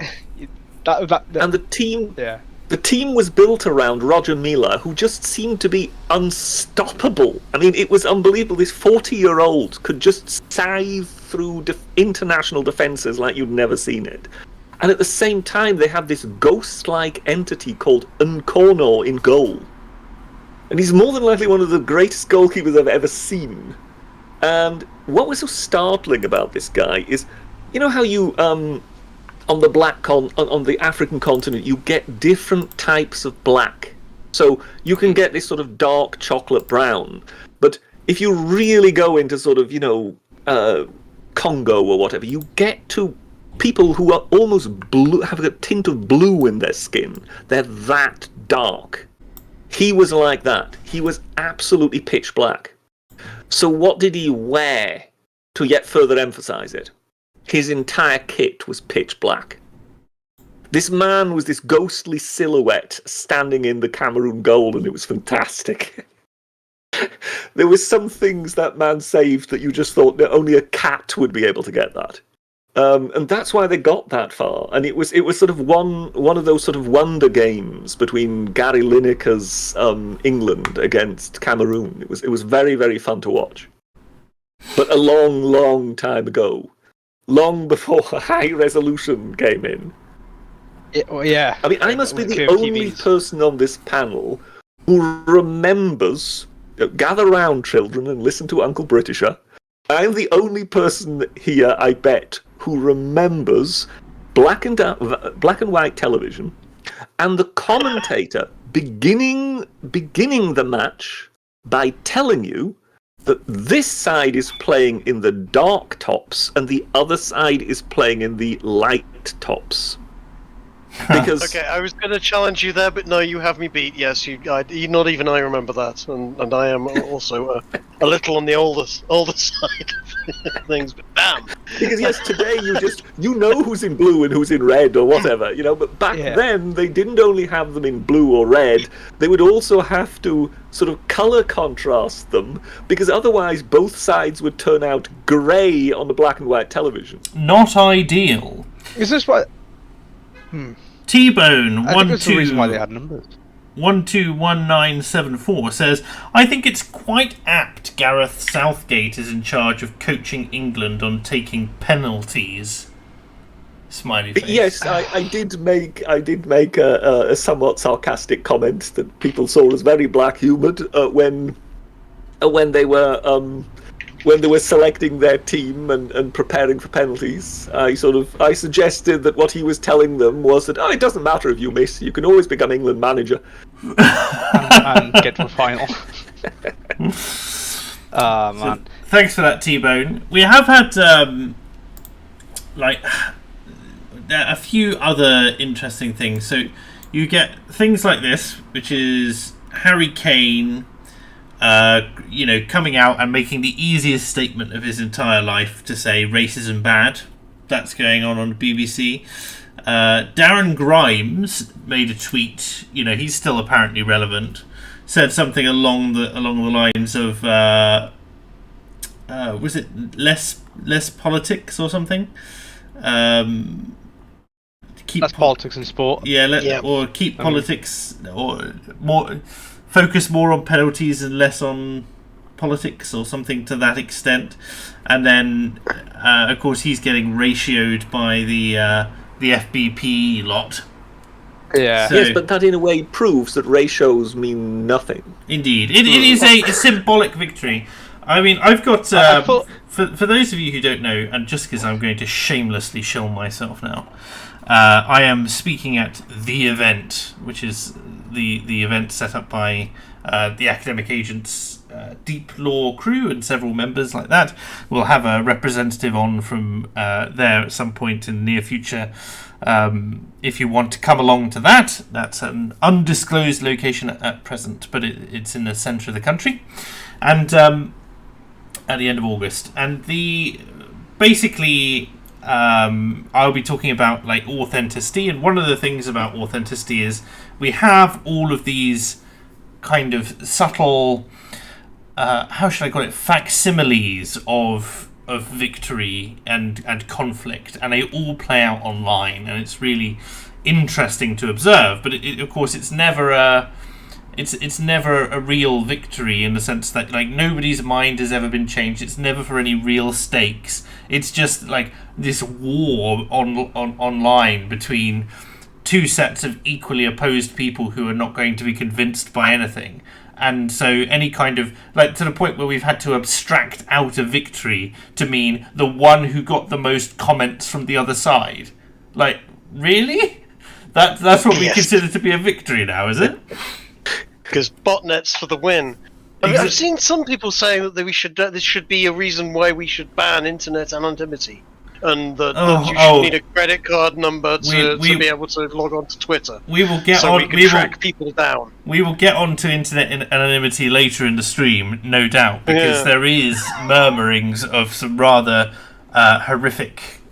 And the team was built around Roger Mila, who just seemed to be unstoppable. I mean, it was unbelievable. This 40-year-old could just scythe through international defences like you'd never seen it. And at the same time, they had this ghost-like entity called Nkono in goal. And he's more than likely one of the greatest goalkeepers I've ever seen. And what was so startling about this guy is, you know how you, on the African continent, you get different types of black. So you can get this sort of dark chocolate brown. But if you really go into sort of, Congo or whatever, you get to people who are almost blue, have a tint of blue in their skin. They're that dark. He was like that. He was absolutely pitch black. So what did he wear to yet further emphasize it? His entire kit was pitch black. This man was this ghostly silhouette standing in the Cameroon goal, and it was fantastic. There were some things that man saved that you just thought that only a cat would be able to get that. And that's why they got that far. And it was sort of one of those sort of wonder games between Gary Lineker's England against Cameroon. It was very, very fun to watch. But a long, long time ago, long before high resolution came in. Yeah. I mean, I must be the only person on this panel who remembers. Gather round, children, and listen to Uncle Britisher. I'm the only person here, I bet, who remembers black and white television, and the commentator beginning the match by telling you that this side is playing in the dark tops and the other side is playing in the light tops. Because okay, I was going to challenge you there, but no, you have me beat. Yes, not even I remember that, and I am also a little on the older side of things. But bam! Because yes, today you know who's in blue and who's in red or whatever, But back then they didn't only have them in blue or red; they would also have to sort of color contrast them because otherwise both sides would turn out grey on the black and white television. Not ideal. Is this what? T-Bone I think that's the reason why they had numbers. 121974 says, I think it's quite apt Gareth Southgate is in charge of coaching England on taking penalties. Smiley face. Yes, I did make a somewhat sarcastic comment that people saw as very black-humoured when they were selecting their team and preparing for penalties. I suggested that what he was telling them was that it doesn't matter if you miss, you can always become England manager and get to a final. Man. Thanks for that, T-Bone. We have had a few other interesting things. So you get things like this, which is Harry Kane coming out and making the easiest statement of his entire life to say racism bad. That's going on the BBC. Darren Grimes made a tweet. He's still apparently relevant. Said something along the lines of, was it less politics or something? Less politics in sport. Or keep politics or more. Focus more on penalties and less on politics or something to that extent. And then, of course, he's getting ratioed by the FBP lot. Yeah. Yes, but that in a way proves that ratios mean nothing. Indeed. It is a symbolic victory. I mean, I've got... for those of you who don't know, and just because I'm going to shamelessly shill myself now, I am speaking at The Event, which is the event set up by the Academic Agents Deep Law crew and several members like that. We'll have a representative on from there at some point in the near future. If you want to come along to that, that's an undisclosed location at present, but it's in the centre of the country. And at the end of August. And basically... I'll be talking about authenticity, and one of the things about authenticity is we have all of these kind of subtle how should I call it, facsimiles of victory and conflict, and they all play out online, and it's really interesting to observe. But of course, it's never a real victory, in the sense that like nobody's mind has ever been changed. It's never for any real stakes. It's just like this war online between two sets of equally opposed people who are not going to be convinced by anything. And so any kind of, like, to the point where we've had to abstract out a victory to mean the one who got the most comments from the other side. Like, really? That's what we consider to be a victory now, is it? Because botnets for the win. I've seen some people saying that this should be a reason why we should ban internet anonymity, and that you should need a credit card number to be able to log on to Twitter. We will get so we can track people down. We will get on to internet anonymity later in the stream, no doubt, because there is murmurings of some rather horrific,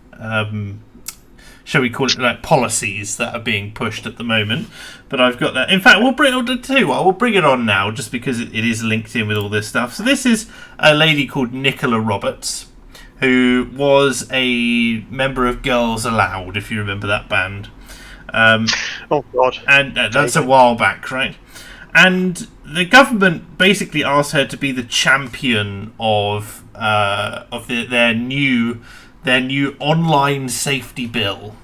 shall we call it, like, policies that are being pushed at the moment. But I've got that. In fact, we'll bring it on now, just because it is linked in with all this stuff. So this is a lady called Nicola Roberts, who was a member of Girls Aloud, if you remember that band. Oh, God. And that's a while back, right? And the government basically asked her to be the champion of their new online safety bill.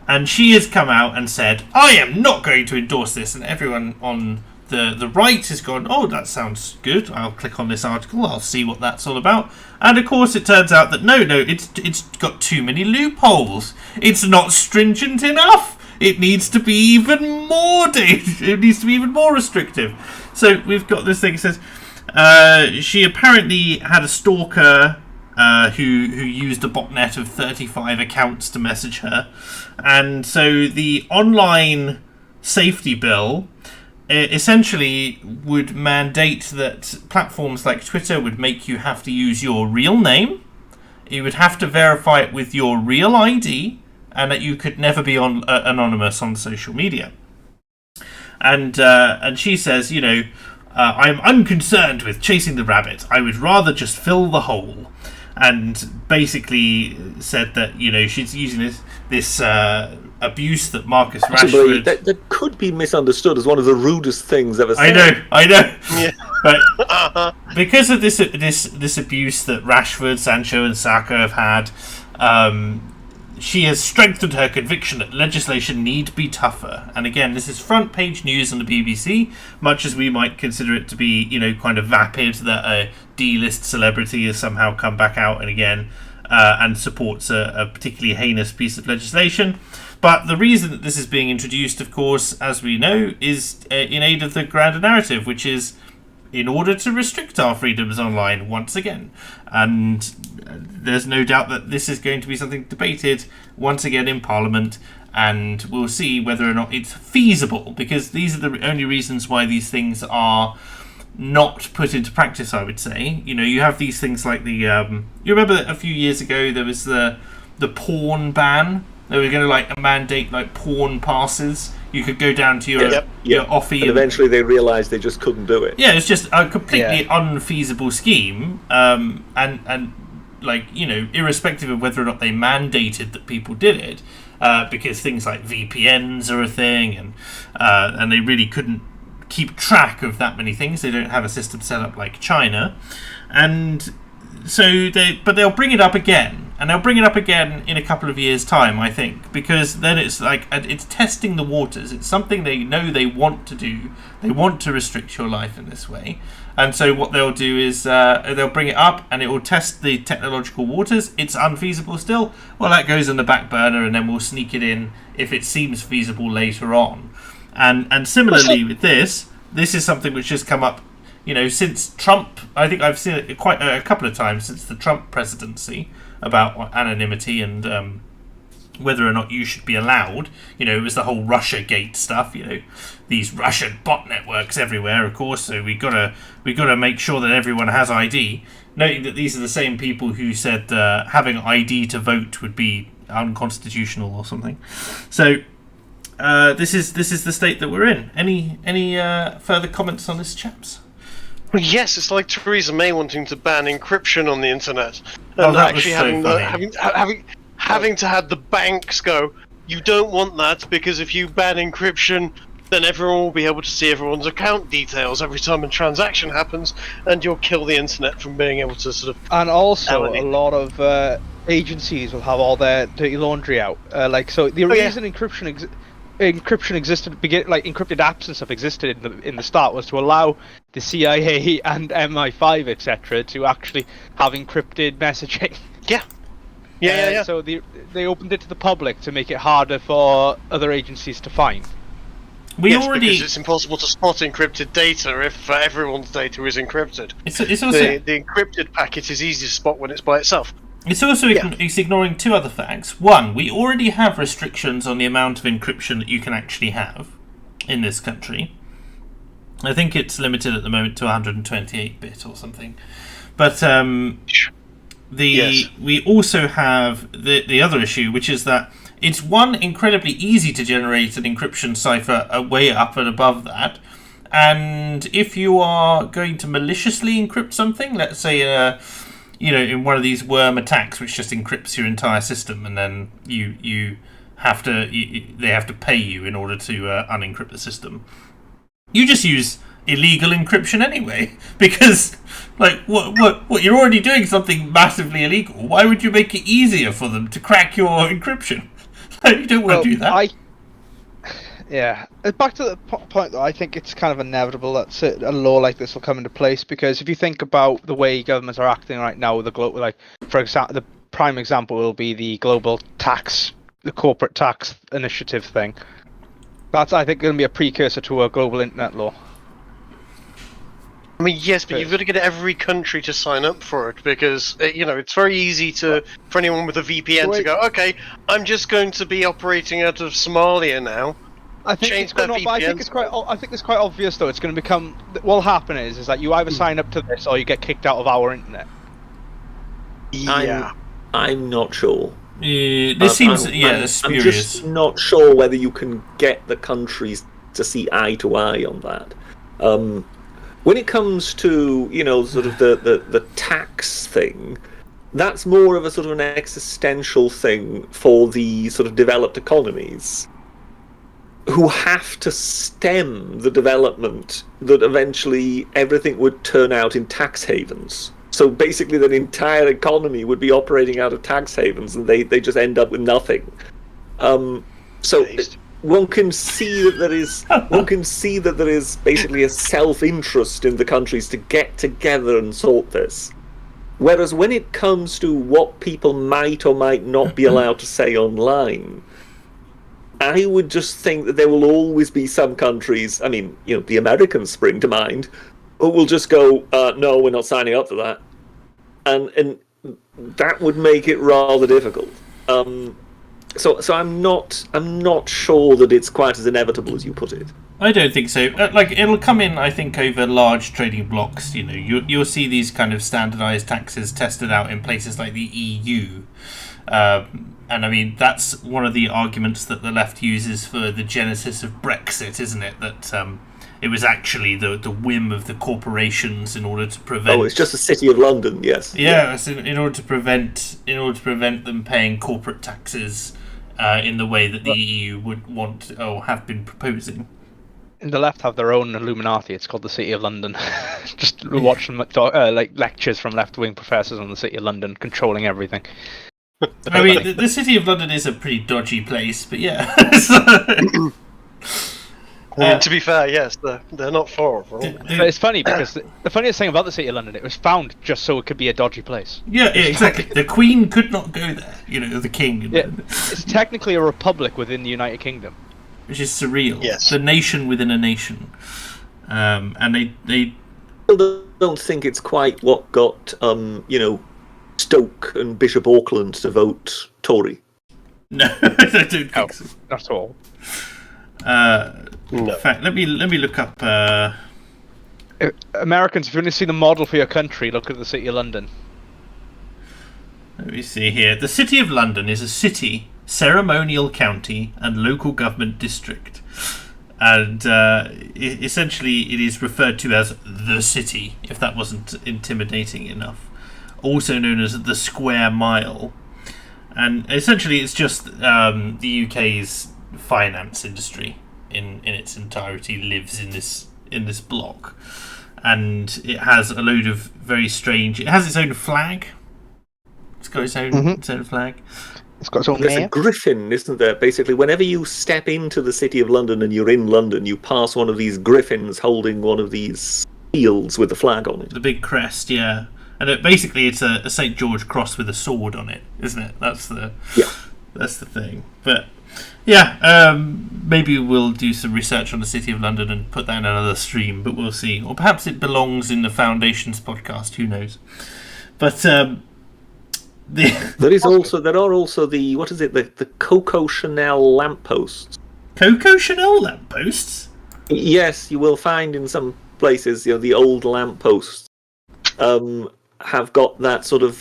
And she has come out and said, I am not going to endorse this. And everyone on the right has gone, oh, that sounds good. I'll click on this article. I'll see what that's all about. And of course, it turns out that no, it's got too many loopholes. It's not stringent enough. It needs to be even more it needs to be even more restrictive. So we've got this thing that says she apparently had a stalker who used a botnet of 35 accounts to message her. And so the online safety bill essentially would mandate that platforms like Twitter would make you have to use your real name. You would have to verify it with your real ID, and that you could never be anonymous on social media. And she says, I'm unconcerned with chasing the rabbit. I would rather just fill the hole. And basically said that, she's using this abuse that Marcus Rashford... That could be misunderstood as one of the rudest things ever said. I know. Yeah. But because of this abuse that Rashford, Sancho and Saka have had, she has strengthened her conviction that legislation need be tougher. And again, this is front page news on the BBC, much as we might consider it to be, kind of vapid that a D-list celebrity has somehow come back out and again and supports a particularly heinous piece of legislation. But the reason that this is being introduced, of course, as we know, is in aid of the grander narrative, which is in order to restrict our freedoms online once again. And there's no doubt that this is going to be something debated once again in Parliament, and we'll see whether or not it's feasible, because these are the only reasons why these things are not put into practice, I would say. You have these things like the you remember a few years ago there was the porn ban. They were going to mandate porn passes. You could go down to your offie, and eventually they realised they just couldn't do it. Yeah, it's just a completely unfeasible scheme, and irrespective of whether or not they mandated that people did it, because things like VPNs are a thing, and they really couldn't keep track of that many things. They don't have a system set up like China, and so they'll bring it up again. And they'll bring it up again in a couple of years' time, I think, because then it's it's testing the waters. It's something they know they want to do. They want to restrict your life in this way. And so what they'll do is they'll bring it up and it will test the technological waters. It's unfeasible still. Well, that goes on the back burner, and then we'll sneak it in if it seems feasible later on. And similarly with this is something which has come up, since Trump. I think I've seen it quite a couple of times since the Trump presidency, about anonymity and whether or not you should be allowed. It was the whole Russiagate stuff. These Russian bot networks everywhere, of course. So we gotta make sure that everyone has ID. Noting that these are the same people who said having ID to vote would be unconstitutional or something. So this is the state that we're in. Any further comments on this, chaps? Well, yes, it's like Theresa May wanting to ban encryption on the internet, Oh, and that was actually so having to have the banks go. You don't want that because if you ban encryption, then everyone will be able to see everyone's account details every time a transaction happens, and you'll kill the internet from being able to sort of. And also, Eleni. a lot of agencies will have all their dirty laundry out. The reason encryption existed, encrypted apps and stuff existed in the start, was to allow the CIA and MI5, etc., to actually have encrypted messaging. Yeah. So they opened it to the public to make it harder for other agencies to find. Because it's impossible to spot encrypted data if everyone's data is encrypted. It's also the encrypted packet is easy to spot when it's by itself. It's also it's ignoring two other facts. One, we already have restrictions on the amount of encryption that you can actually have in this country. I think it's limited at the moment to 128-bit or something. But we also have the other issue, which is that it's incredibly easy to generate an encryption cipher way up and above that. And if you are going to maliciously encrypt something, let's say in one of these worm attacks, which just encrypts your entire system, and then they have to pay you in order to unencrypt the system. You just use illegal encryption anyway, because what you're already doing something massively illegal. Why would you make it easier for them to crack your encryption? You don't want to do that. Back to the point, though, I think it's kind of inevitable that a law like this will come into place, because if you think about the way governments are acting right now, for example, the prime example will be the the corporate tax initiative thing. That's, I think, going to be a precursor to a global internet law. I mean, yes, but you've got to get every country to sign up for it, because it's very easy for anyone with a VPN to go, okay, I'm just going to be operating out of Somalia now. I think it's quite obvious, though. It's going to become. What'll happen is that you either sign up to this or you get kicked out of our internet. Yeah, I'm not sure. This seems spurious. I'm just not sure whether you can get the countries to see eye to eye on that. When it comes to sort of the tax thing, that's more of a sort of an existential thing for the sort of developed economies, who have to stem the development that eventually everything would turn out in tax havens. So basically the entire economy would be operating out of tax havens, and they just end up with nothing. One can see that there is basically a self-interest in the countries to get together and sort this. Whereas when it comes to what people might or might not be allowed to say online, I would just think that there will always be some countries, I mean, the Americans spring to mind, who will just go, no, we're not signing up for that. And that would make it rather difficult. So I'm not sure that it's quite as inevitable as you put it. I don't think so. It'll come in, I think, over large trading blocks. You'll see these kind of standardized taxes tested out in places like the EU. And I mean, that's one of the arguments that the left uses for the genesis of Brexit, isn't it? That it was actually the whim of the corporations in order to prevent. Oh, it's just the City of London, yes. Yeah, in order to prevent them paying corporate taxes in the way that the EU would want or have been proposing. And the left have their own Illuminati. It's called the City of London. Just watch them lectures from left-wing professors on the City of London controlling everything. I mean, the City of London is a pretty dodgy place, but yeah. To be fair, yes, they're not far. But it's funny because the funniest thing about the City of London, it was found just so it could be a dodgy place. Yeah, exactly. The Queen could not go there. The King. Yeah, it's technically a republic within the United Kingdom, which is surreal. Yes, the nation within a nation, and they don't think it's quite what got Stoke and Bishop Auckland to vote Tory. No, I don't think so. Not at all. No. In fact, let me look up. Americans, if you want to see the model for your country, look at the City of London. Let me see here. The City of London is a city, ceremonial county, and local government district. and essentially it is referred to as the city, if that wasn't intimidating enough. Also known as the Square Mile, and essentially it's just the UK's finance industry in its entirety lives in this block, and it has a load of very strange. It has its own flag. It's got its own flag. It's got its own There's mayor. a griffin, isn't there? Basically, whenever you step into the City of London and you're in London, you pass one of these griffins holding one of these shields with the flag on it. The big crest, yeah. And basically it's a St. George cross with a sword on it, isn't it? That's the thing. But yeah, maybe we'll do some research on the City of London and put that in another stream, but we'll see. Or perhaps it belongs in the Foundations podcast, who knows. But there are also the Coco Chanel lampposts. Coco Chanel lampposts? Yes, you will find in some places, the old lampposts have got that sort of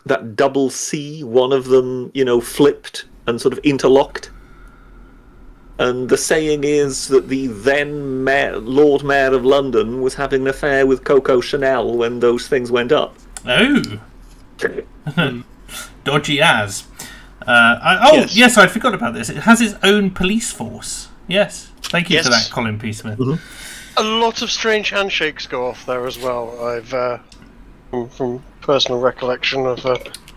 that double C, one of them, flipped and sort of interlocked. And the saying is that the then Lord Mayor of London was having an affair with Coco Chanel when those things went up. Oh. Dodgy as. Yes, I forgot about this. It has its own police force. Yes. Thank you for that, Colin P. Smith. A lot of strange handshakes go off there as well. I've from personal recollection, I've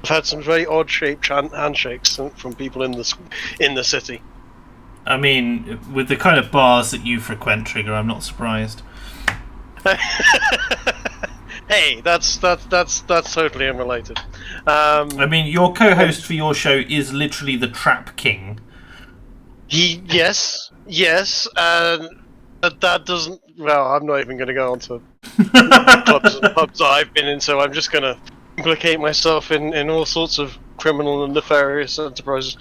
had some very odd-shaped handshakes from people in the city. I mean, with the kind of bars that you frequent, Trigger, I'm not surprised. Hey, that's totally unrelated. I mean, your co-host for your show is literally the Trap King. Yes, but that doesn't. Well, I'm not even going to go on to clubs and pubs that I've been in, so I'm just going to implicate myself in all sorts of criminal and nefarious enterprises.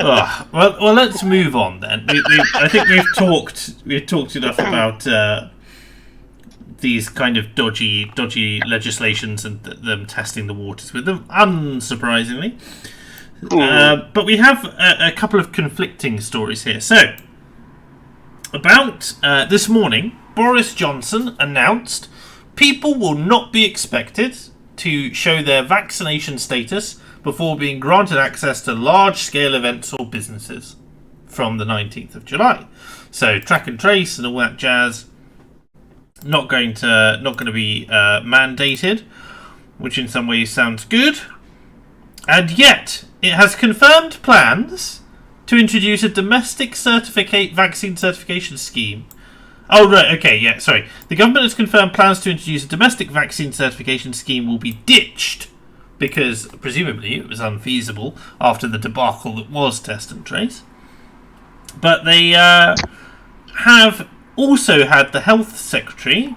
Well, let's move on then. I think we've talked enough about these kind of dodgy legislations and them testing the waters with them, unsurprisingly. But we have a couple of conflicting stories here. So, about this morning, Boris Johnson announced people will not be expected to show their vaccination status before being granted access to large-scale events or businesses from the 19th of July. So, track and trace and all that jazz not going to be mandated, which in some ways sounds good. And yet, it has confirmed plans to introduce a domestic vaccine certification scheme. Oh, right, okay, yeah, sorry. The government has confirmed plans to introduce a domestic vaccine certification scheme will be ditched because, presumably, it was unfeasible after the debacle that was test and trace. But they have also had the health secretary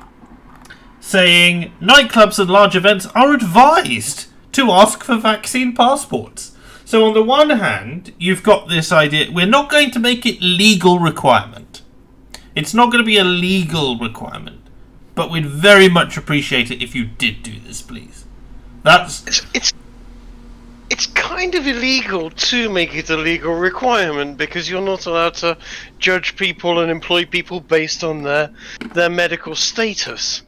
saying nightclubs and large events are advised to ask for vaccine passports. So on the one hand, you've got this idea, we're not going to make it legal requirement. It's not going to be a legal requirement, but we'd very much appreciate it if you did do this, please. It's kind of illegal to make it a legal requirement because you're not allowed to judge people and employ people based on their medical status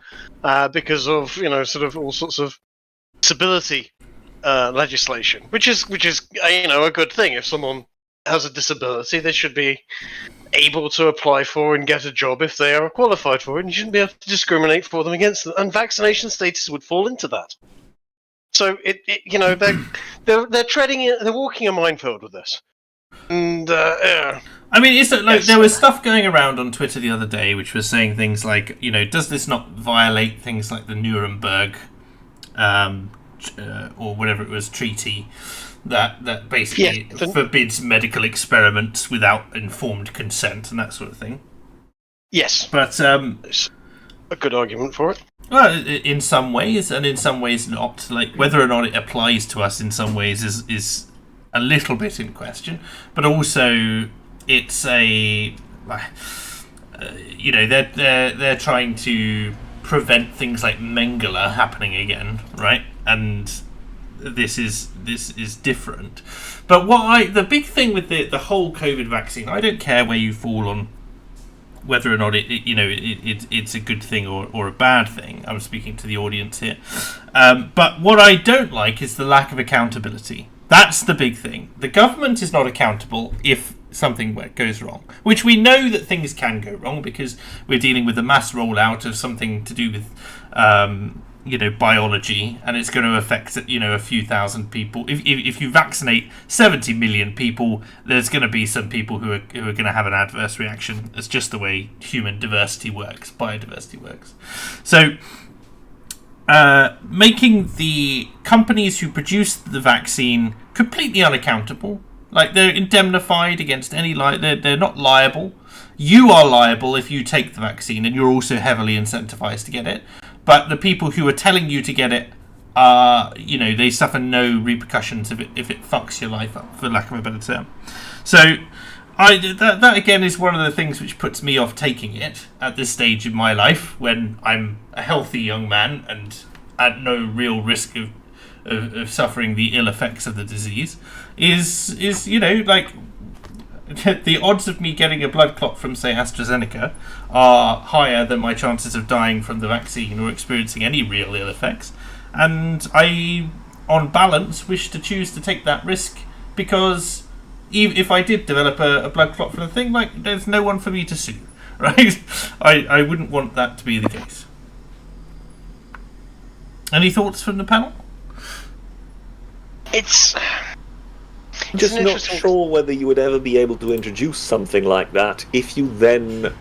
because of sort of all sorts of disability legislation, which is a good thing. If someone has a disability, they should be able to apply for and get a job if they are qualified for it, and you shouldn't be able to discriminate for them against them. And vaccination status would fall into that. So they're walking a minefield with this. And I mean, there was stuff going around on Twitter the other day which was saying things like, does this not violate things like the Nuremberg or whatever it was, treaty that basically forbids medical experiments without informed consent and that sort of thing. Yes, but it's a good argument for it. Well, in some ways, and in some ways not. Like whether or not it applies to us in some ways is a little bit in question. But also, it's they're trying to prevent things like Mengele happening again, right? And this is different. But the big thing with the whole COVID vaccine, I don't care where you fall on whether or not it's a good thing or a bad thing. I'm speaking to the audience here. But what I don't like is the lack of accountability. That's the big thing. The government is not accountable if something goes wrong, which we know that things can go wrong because we're dealing with a mass rollout of something to do with biology, and it's going to affect a few thousand people. If you vaccinate 70 million people, there's going to be some people who are going to have an adverse reaction. It's just the way human diversity works, biodiversity works. So making the companies who produce the vaccine completely unaccountable, like they're indemnified against any they're not liable. You are liable if you take the vaccine, and you're also heavily incentivized to get it. But the people who are telling you to get it, they suffer no repercussions if it fucks your life up, for lack of a better term. So that again is one of the things which puts me off taking it at this stage in my life, when I'm a healthy young man and at no real risk of suffering the ill effects of the disease. Is the odds of me getting a blood clot from, say, AstraZeneca are higher than my chances of dying from the vaccine or experiencing any real ill effects. And I, on balance, wish to choose to take that risk because if I did develop a blood clot from the thing, there's no one for me to sue, right? I wouldn't want that to be the case. Any thoughts from the panel? It's just not sure whether you would ever be able to introduce something like that if you then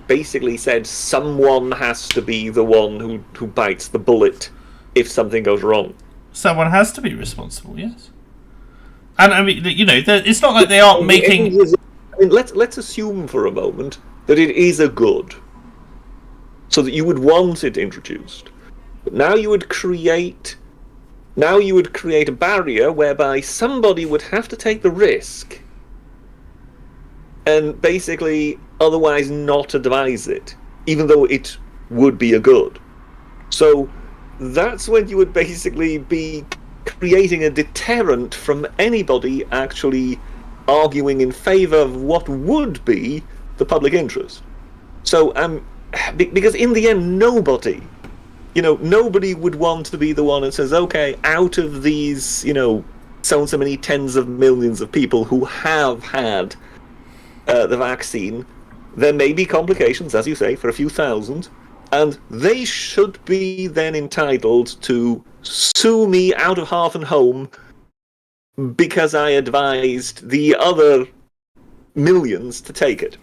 basically said someone has to be the one who bites the bullet if something goes wrong. Someone has to be responsible, yes. And I mean, it's not like they aren't making. Let's assume for a moment that it is a good, so that you would want it introduced. But now you would create a barrier whereby somebody would have to take the risk and basically otherwise not advise it, even though it would be a good. So that's when you would basically be creating a deterrent from anybody actually arguing in favour of what would be the public interest. So, because in the end, nobody would want to be the one that says, okay, out of these, so and so many tens of millions of people who have had the vaccine, there may be complications, as you say, for a few thousand, and they should be then entitled to sue me out of hearth and home because I advised the other millions to take it.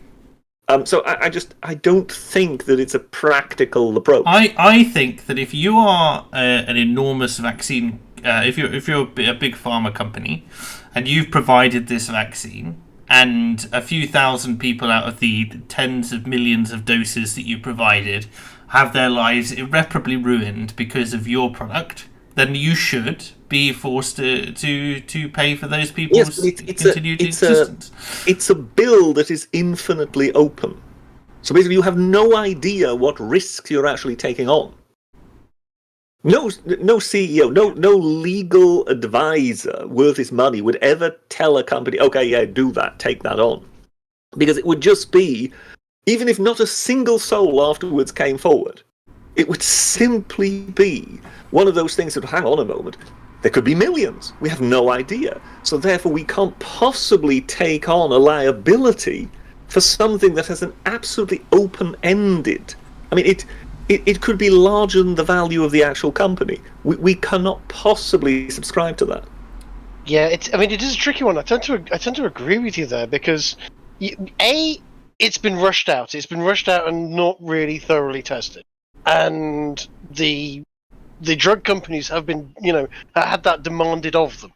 So I don't think that it's a practical approach. I think that if you are an enormous vaccine, if you're a big pharma company, and you've provided this vaccine, and a few thousand people out of the tens of millions of doses that you provided have their lives irreparably ruined because of your product, then you should be forced to pay for those people's continued existence. It's a bill that is infinitely open. So basically you have no idea what risks you're actually taking on. No CEO, no legal advisor worth his money would ever tell a company, okay, yeah, do that, take that on. Because it would just be, even if not a single soul afterwards came forward, it would simply be one of those things that, hang on a moment, there could be millions. We have no idea. So therefore we can't possibly take on a liability for something that has an absolutely open-ended... I mean, it could be larger than the value of the actual company. We cannot possibly subscribe to that. Yeah, it is a tricky one. I tend to agree with you there because, it's been rushed out. It's been rushed out and not really thoroughly tested. And the drug companies have been, had that demanded of them.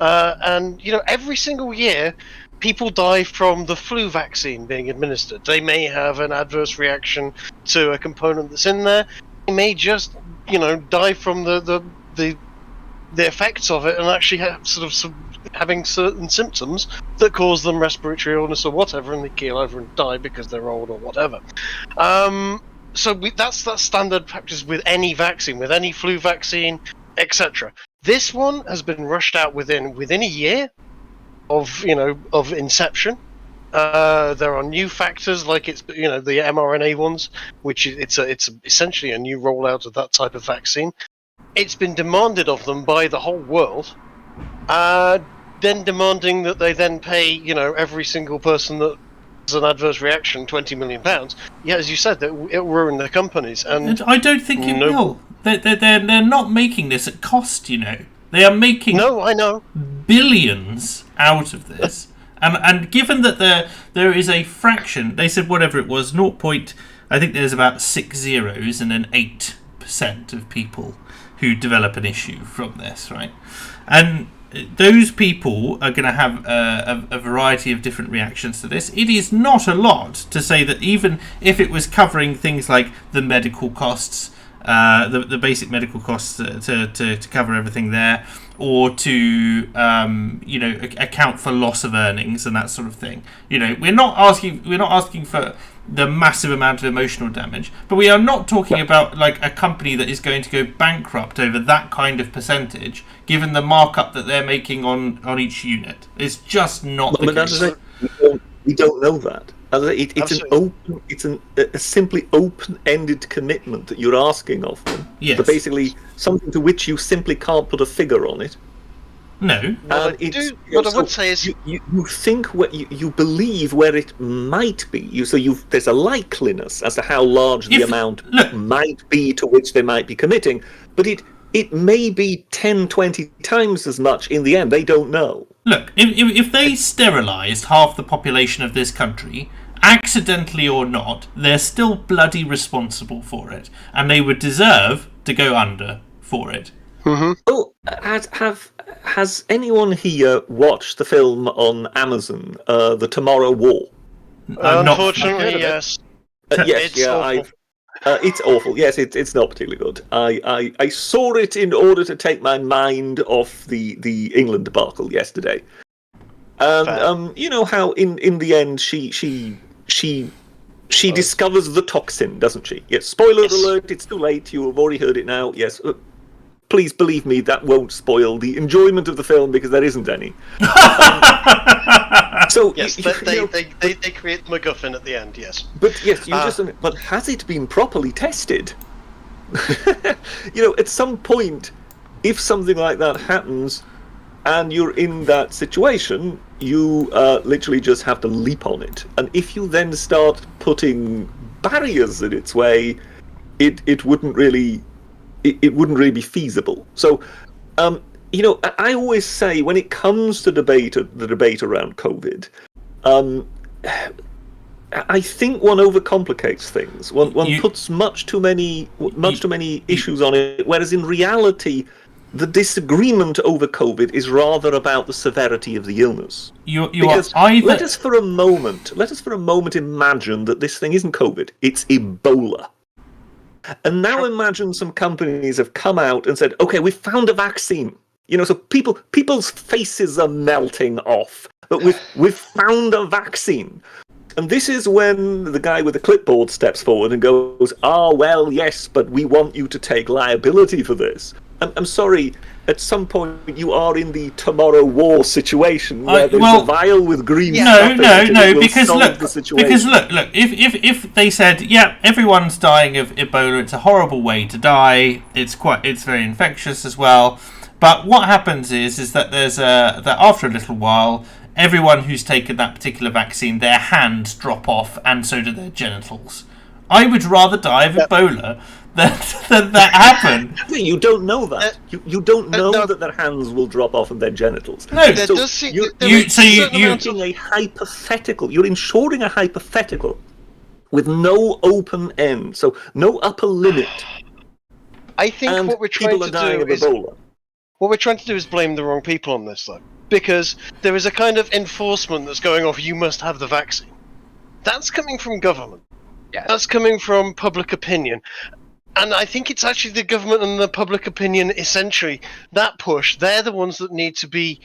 And every single year, people die from the flu vaccine being administered. They may have an adverse reaction to a component that's in there. They may just, die from the effects of it and actually have having certain symptoms that cause them respiratory illness or whatever, and they keel over and die because they're old or whatever. So that's standard practice with any vaccine, with any flu vaccine, etc. This one has been rushed out within a year of inception, There are new factors like the mRNA ones, which it's essentially a new rollout of that type of vaccine. It's been demanded of them by the whole world, then demanding that they then pay every single person that has an adverse reaction £20 million. Yeah, as you said, it will ruin their companies, and I don't think it will. They're not making this at cost. They are making I know billions out of this. And given that there is a fraction, they said whatever it was, I think there's about 6 zeros and then 8% of people who develop an issue from this, right? And those people are going to have a variety of different reactions to this. It is not a lot to say that even if it was covering things like the medical costs, the basic medical costs to cover everything there, or to account for loss of earnings and that sort of thing. We're not asking for the massive amount of emotional damage, but we are not talking about like a company that is going to go bankrupt over that kind of percentage, given the markup that they're making on each unit. It's just not the case. We don't know that. It's a simply open-ended commitment that you're asking of them. Yes. But basically something to which you simply can't put a figure on it. No. What I would say is you think you believe where it might be. There's a likeliness as to how large the amount might be to which they might be committing, but it may be 10, 20 times as much in the end. They don't know. Look, if they sterilised half the population of this country, accidentally or not, they're still bloody responsible for it, and they would deserve to go under for it. Mm-hmm. Oh, has anyone here watched the film on Amazon, The Tomorrow War? Unfortunately, yes. Yes, it's awful. It's awful. Yes, it's not particularly good. I saw it in order to take my mind off the England debacle yesterday. You know how in the end she discovers the toxin, doesn't she? Yes. Spoiler alert! It's too late. You have already heard it now. Yes. Please believe me, that won't spoil the enjoyment of the film because there isn't any. So yes, they create the MacGuffin at the end. Yes, but yes, but has it been properly tested? At some point, if something like that happens, and you're in that situation, you literally just have to leap on it. And if you then start putting barriers in its way, it wouldn't really be feasible. So, I always say when it comes to the debate around COVID, I think one overcomplicates things. One puts much too many issues on it, whereas in reality, the disagreement over COVID is rather about the severity of the illness. Let us for a moment imagine that this thing isn't COVID; it's Ebola. And now imagine some companies have come out and said, "Okay, we found a vaccine." So people's faces are melting off, but we've found a vaccine. And this is when the guy with the clipboard steps forward and goes, well, yes, but we want you to take liability for this. I'm sorry, at some point you are in the Tomorrow War situation where there's a vial with green stuff No, because look, if they said, yeah, everyone's dying of Ebola, it's a horrible way to die, it's very infectious as well, but what happens is that that after a little while, everyone who's taken that particular vaccine, their hands drop off, and so do their genitals. I would rather die of Ebola than that happen. You don't know that. You don't know that their hands will drop off and their genitals. No, You're making a hypothetical. You're ensuring a hypothetical with no open end, so no upper limit. I think what we're trying to do is blame the wrong people on this, though, because there is a kind of enforcement that's going off. You must have the vaccine. That's coming from government. Yeah. That's coming from public opinion. And I think it's actually the government and the public opinion, essentially, that push, they're the ones that need to be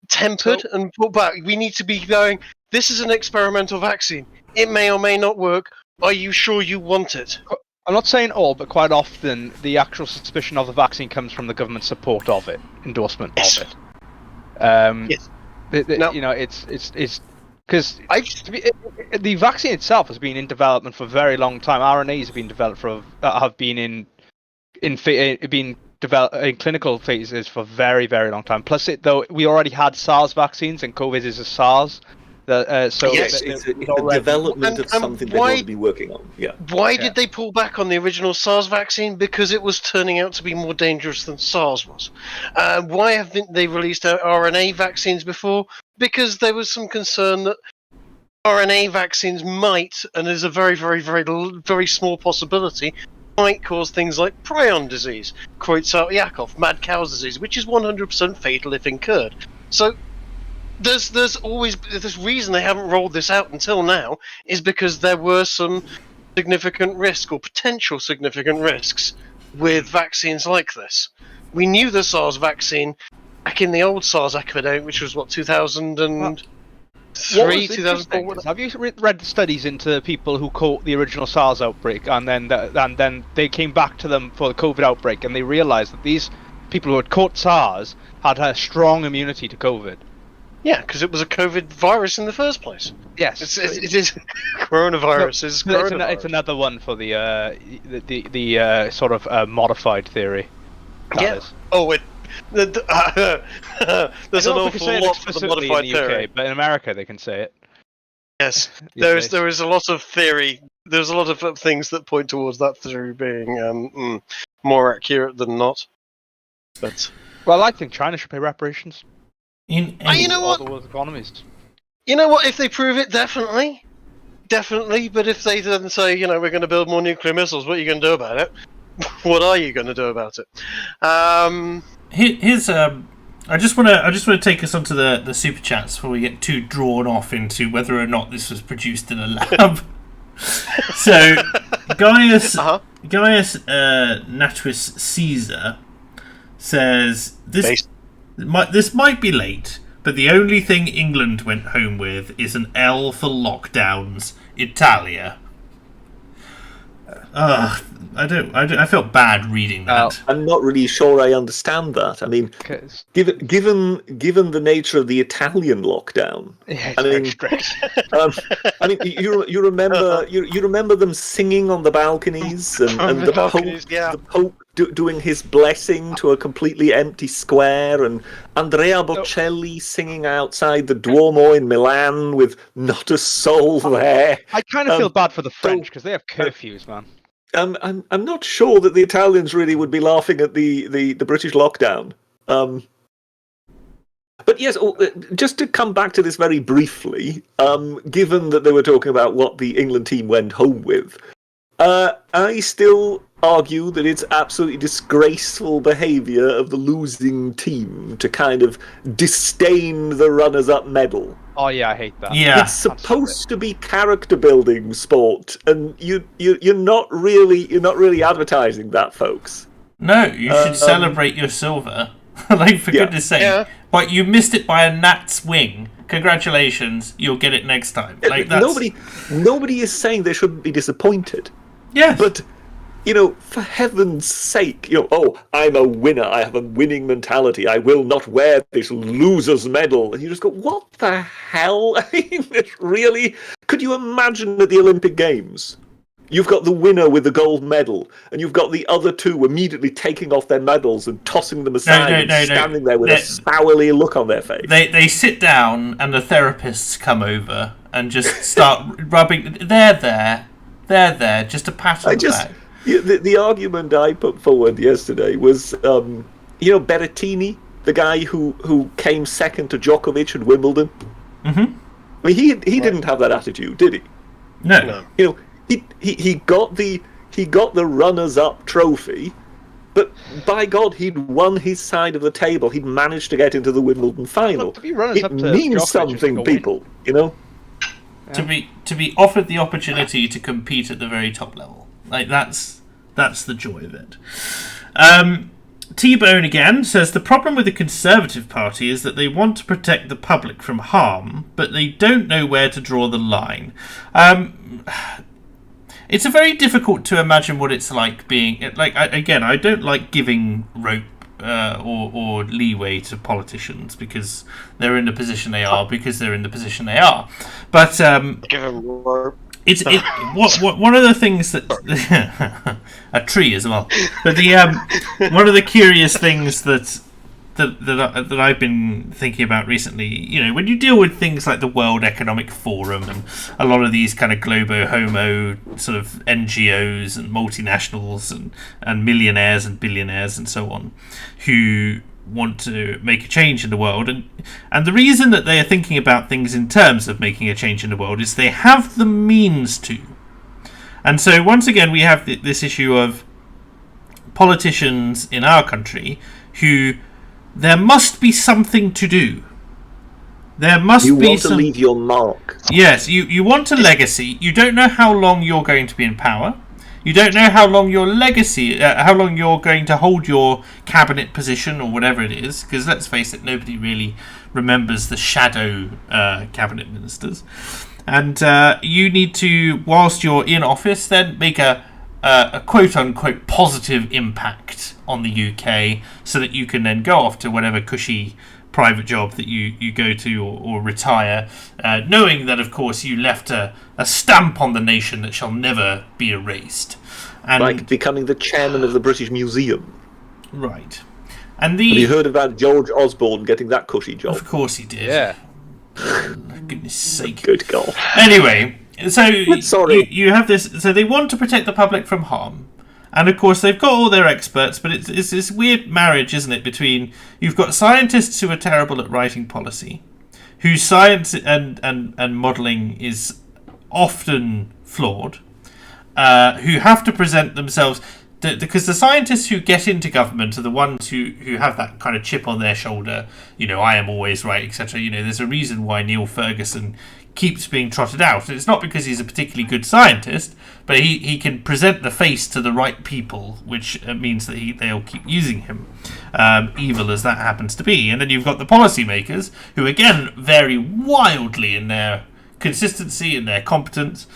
tempered and put back. We need to be going, this is an experimental vaccine. It may or may not work. Are you sure you want it? I'm not saying all, but quite often the actual suspicion of the vaccine comes from the government support of it, endorsement of it. Yes. You know, it's Because the vaccine itself has been in development for a very long time. RNAs have been developed have been in clinical phases for a very, very long time. Plus, we already had SARS vaccines, and COVID is a SARS. It's a development of something they want to be working on. Yeah. Why did they pull back on the original SARS vaccine? Because it was turning out to be more dangerous than SARS was. Why haven't they released RNA vaccines before? Because there was some concern that RNA vaccines might, and there's a very, very, very, very small possibility, might cause things like prion disease, Creutzfeldt-Jakob, mad cow's disease, which is 100% fatal if incurred. So there's always this reason they haven't rolled this out until now is because there were some significant risk or potential significant risks with vaccines like this. We knew the SARS vaccine back in the old SARS epidemic, which was 2003, 2004. Have you read the studies into people who caught the original SARS outbreak and then they came back to them for the COVID outbreak and they realised that these people who had caught SARS had a strong immunity to COVID? Yeah, because it was a COVID virus in the first place. Yes, it is coronavirus. It's another one for the sort of modified theory. Is. Oh, there's an awful lot for the modified in the theory, UK, but in America they can say it. Yes, there is a lot of theory. There's a lot of things that point towards that theory being more accurate than not. But I think China should pay reparations. You know what? The world's economies. You know what? If they prove it, definitely. But if they then say, we're going to build more nuclear missiles, what are you going to do about it? What are you going to do about it? Here's I just want to take us onto the super chats before we get too drawn off into whether or not this was produced in a lab. So Gaius Natwis Caesar says this might be late, but the only thing England went home with is an L for lockdowns, Italia. I felt bad reading that. I'm not really sure I understand that. I mean, given the nature of the Italian lockdown, very strict. You remember them singing on the balconies and the Pope doing his blessing to a completely empty square, and Andrea Bocelli singing outside the Duomo in Milan with not a soul there. I kind of feel bad for the French because they have curfews, man. I'm not sure that the Italians really would be laughing at the British lockdown. But yes, just to come back to this very briefly, given that they were talking about what the England team went home with, I still argue that it's absolutely disgraceful behaviour of the losing team to kind of disdain the runners-up medal. Oh yeah, I hate that. Yeah, it's supposed to be character building sport, and you're not really advertising that, folks. No, you should celebrate your silver. Like, for goodness sake. Yeah. But you missed it by a gnat's wing. Congratulations, you'll get it next time. Like, nobody is saying they shouldn't be disappointed. Yes. But for heaven's sake, I'm a winner. I have a winning mentality. I will not wear this loser's medal. And you just go, what the hell? I mean, really? Could you imagine at the Olympic Games? You've got the winner with the gold medal, and you've got the other two immediately taking off their medals and tossing them aside, standing there with a sourly look on their face. They sit down, and the therapists come over and just start rubbing. They're there, just a pat on the back. The argument I put forward yesterday was, Berrettini, the guy who came second to Djokovic at Wimbledon. Mm-hmm. I mean, he didn't have that attitude, did he? No. He got the runners-up trophy, but by God, he'd won his side of the table. He'd managed to get into the Wimbledon final. It means something, people. Yeah. To be offered the opportunity to compete at the very top level, like that's the joy of it. T-Bone again says the problem with the Conservative Party is that they want to protect the public from harm, but they don't know where to draw the line. It's very difficult to imagine what it's like being... I don't like giving rope or leeway to politicians because they're in the position they are But Give him rope. one of the things that a tree as well. But one of the curious things that I've been thinking about recently, when you deal with things like the World Economic Forum and a lot of these kind of globo homo sort of NGOs and multinationals and millionaires and billionaires and so on, who want to make a change in the world, and the reason that they are thinking about things in terms of making a change in the world is they have the means to. And so once again we have this issue of politicians in our country who there must be something to do. There must be. You want to leave your mark. Yes, you want a legacy. You don't know how long you're going to be in power. You don't know how long your legacy, how long you're going to hold your cabinet position or whatever it is. Because let's face it, nobody really remembers the shadow cabinet ministers. And you need to, whilst you're in office, then make a quote-unquote positive impact on the UK so that you can then go off to whatever cushy private job that you go to or retire, knowing that, of course, you left a stamp on the nation that shall never be erased. And, like becoming the chairman of the British Museum. Right. And have you heard about George Osborne getting that cushy job? Of course he did. Yeah. Goodness sake. Good God. Anyway, so sorry. You have this. So they want to protect the public from harm, and of course they've got all their experts. But it's this weird marriage, isn't it? Between you've got scientists who are terrible at writing policy, whose science and modelling is often flawed, who have to present themselves. Because the scientists who get into government are the ones who have that kind of chip on their shoulder, I am always right, etc. There's a reason why Neil Ferguson keeps being trotted out. And it's not because he's a particularly good scientist, but he can present the face to the right people, which means that they'll keep using him, evil as that happens to be. And then you've got the policymakers, who again vary wildly in their consistency and their competence.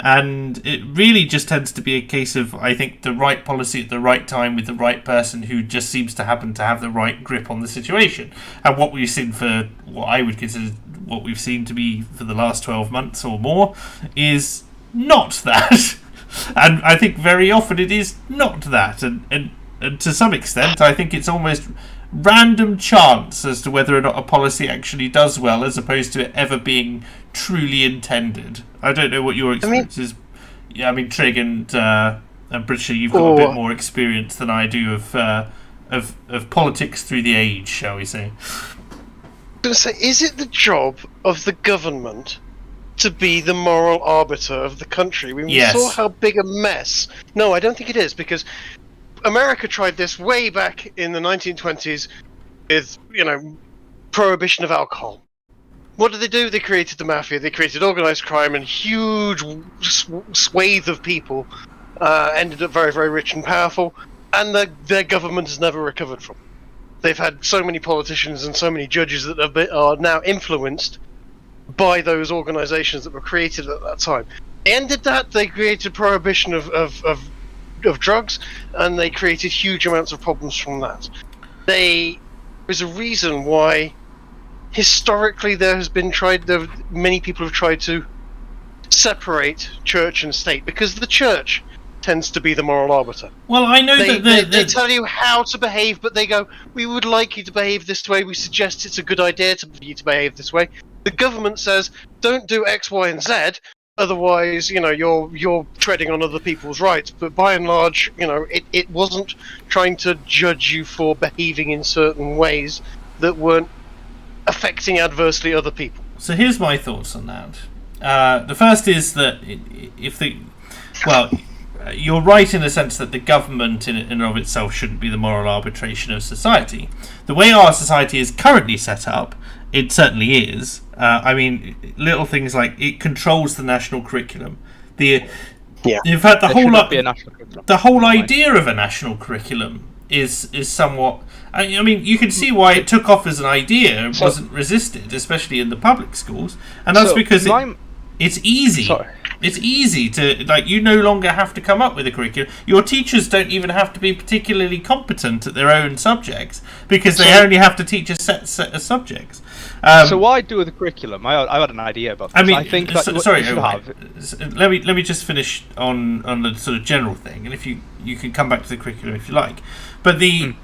And it really just tends to be a case of, I think, the right policy at the right time with the right person who just seems to happen to have the right grip on the situation. And what we've seen for what I would consider what we've seen to be for the last 12 months or more is not that. And I think very often it is not that. And to some extent, I think it's almost random chance as to whether or not a policy actually does well, as opposed to it ever being truly intended. I don't know what your experience is. Yeah, I mean, Trig and I'm pretty sure you've got a bit more experience than I do of politics through the age, shall we say. I was going to say, is it the job of the government to be the moral arbiter of the country? We saw how big a mess. No, I don't think it is, because America tried this way back in the 1920s with, prohibition of alcohol. What did they do? They created the mafia. They created organised crime, and huge swathe of people ended up very, very rich and powerful, and their government has never recovered from it. They've had so many politicians and so many judges that are now influenced by those organisations that were created at that time. They ended that. They created prohibition of drugs, and they created huge amounts of problems from that. There's a reason why historically many people have tried to separate church and state, because the church tends to be the moral arbiter. Well, I know they tell you how to behave, but they go, we would like you to behave this way, we suggest it's a good idea for you to behave this way. The government says, don't do X, Y, and Z, otherwise, you're treading on other people's rights. But by and large, it wasn't trying to judge you for behaving in certain ways that weren't affecting adversely other people. So here's my thoughts on that. The first is that you're right in the sense that the government in and of itself shouldn't be the moral arbitration of society. The way our society is currently set up, it certainly is. I mean, little things like it controls the national curriculum. In fact, the whole idea of a national curriculum is somewhat. I mean, you can see why it took off as an idea and wasn't resisted, especially in the public schools, and that's because it's easy. Sorry. It's easy to, like, you no longer have to come up with a curriculum. Your teachers don't even have to be particularly competent at their own subjects, because they only have to teach a set of subjects. So what I do with the curriculum, I had an idea about this. I think that sorry, should have... let me just finish on the sort of general thing, and if you can come back to the curriculum if you like. But the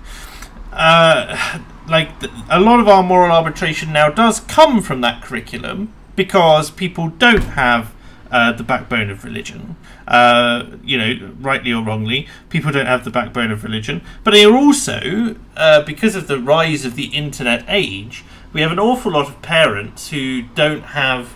a lot of our moral arbitration now does come from that curriculum, because people don't have the backbone of religion. Rightly or wrongly, people don't have the backbone of religion. But they are also, because of the rise of the internet age, we have an awful lot of parents who are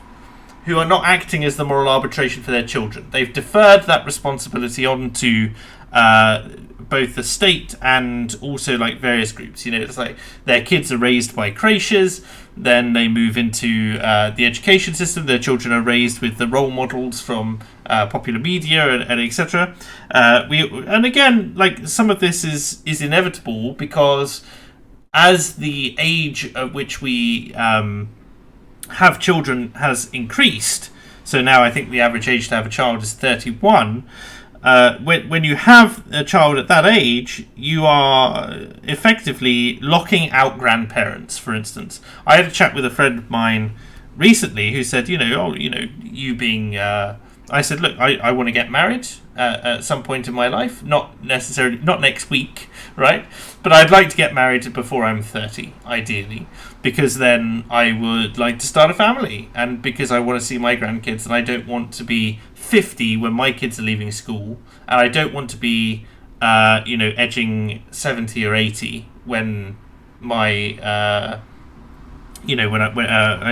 not acting as the moral arbitration for their children. They've deferred that responsibility onto both the state and also like various groups. It's like their kids are raised by creches, then they move into the education system. Their children are raised with the role models from popular media and etc. And again, like, some of this is inevitable, because as the age at which we have children has increased, so now I think the average age to have a child is 31. When you have a child at that age, you are effectively locking out grandparents, for instance. I had a chat with a friend of mine recently who said, you being... I said, look, I want to get married at some point in my life, not next week, right? But I'd like to get married before I'm 30, ideally, because then I would like to start a family, and because I want to see my grandkids, and I don't want to be 50 when my kids are leaving school, and I don't want to be, edging 70 or 80 when my, I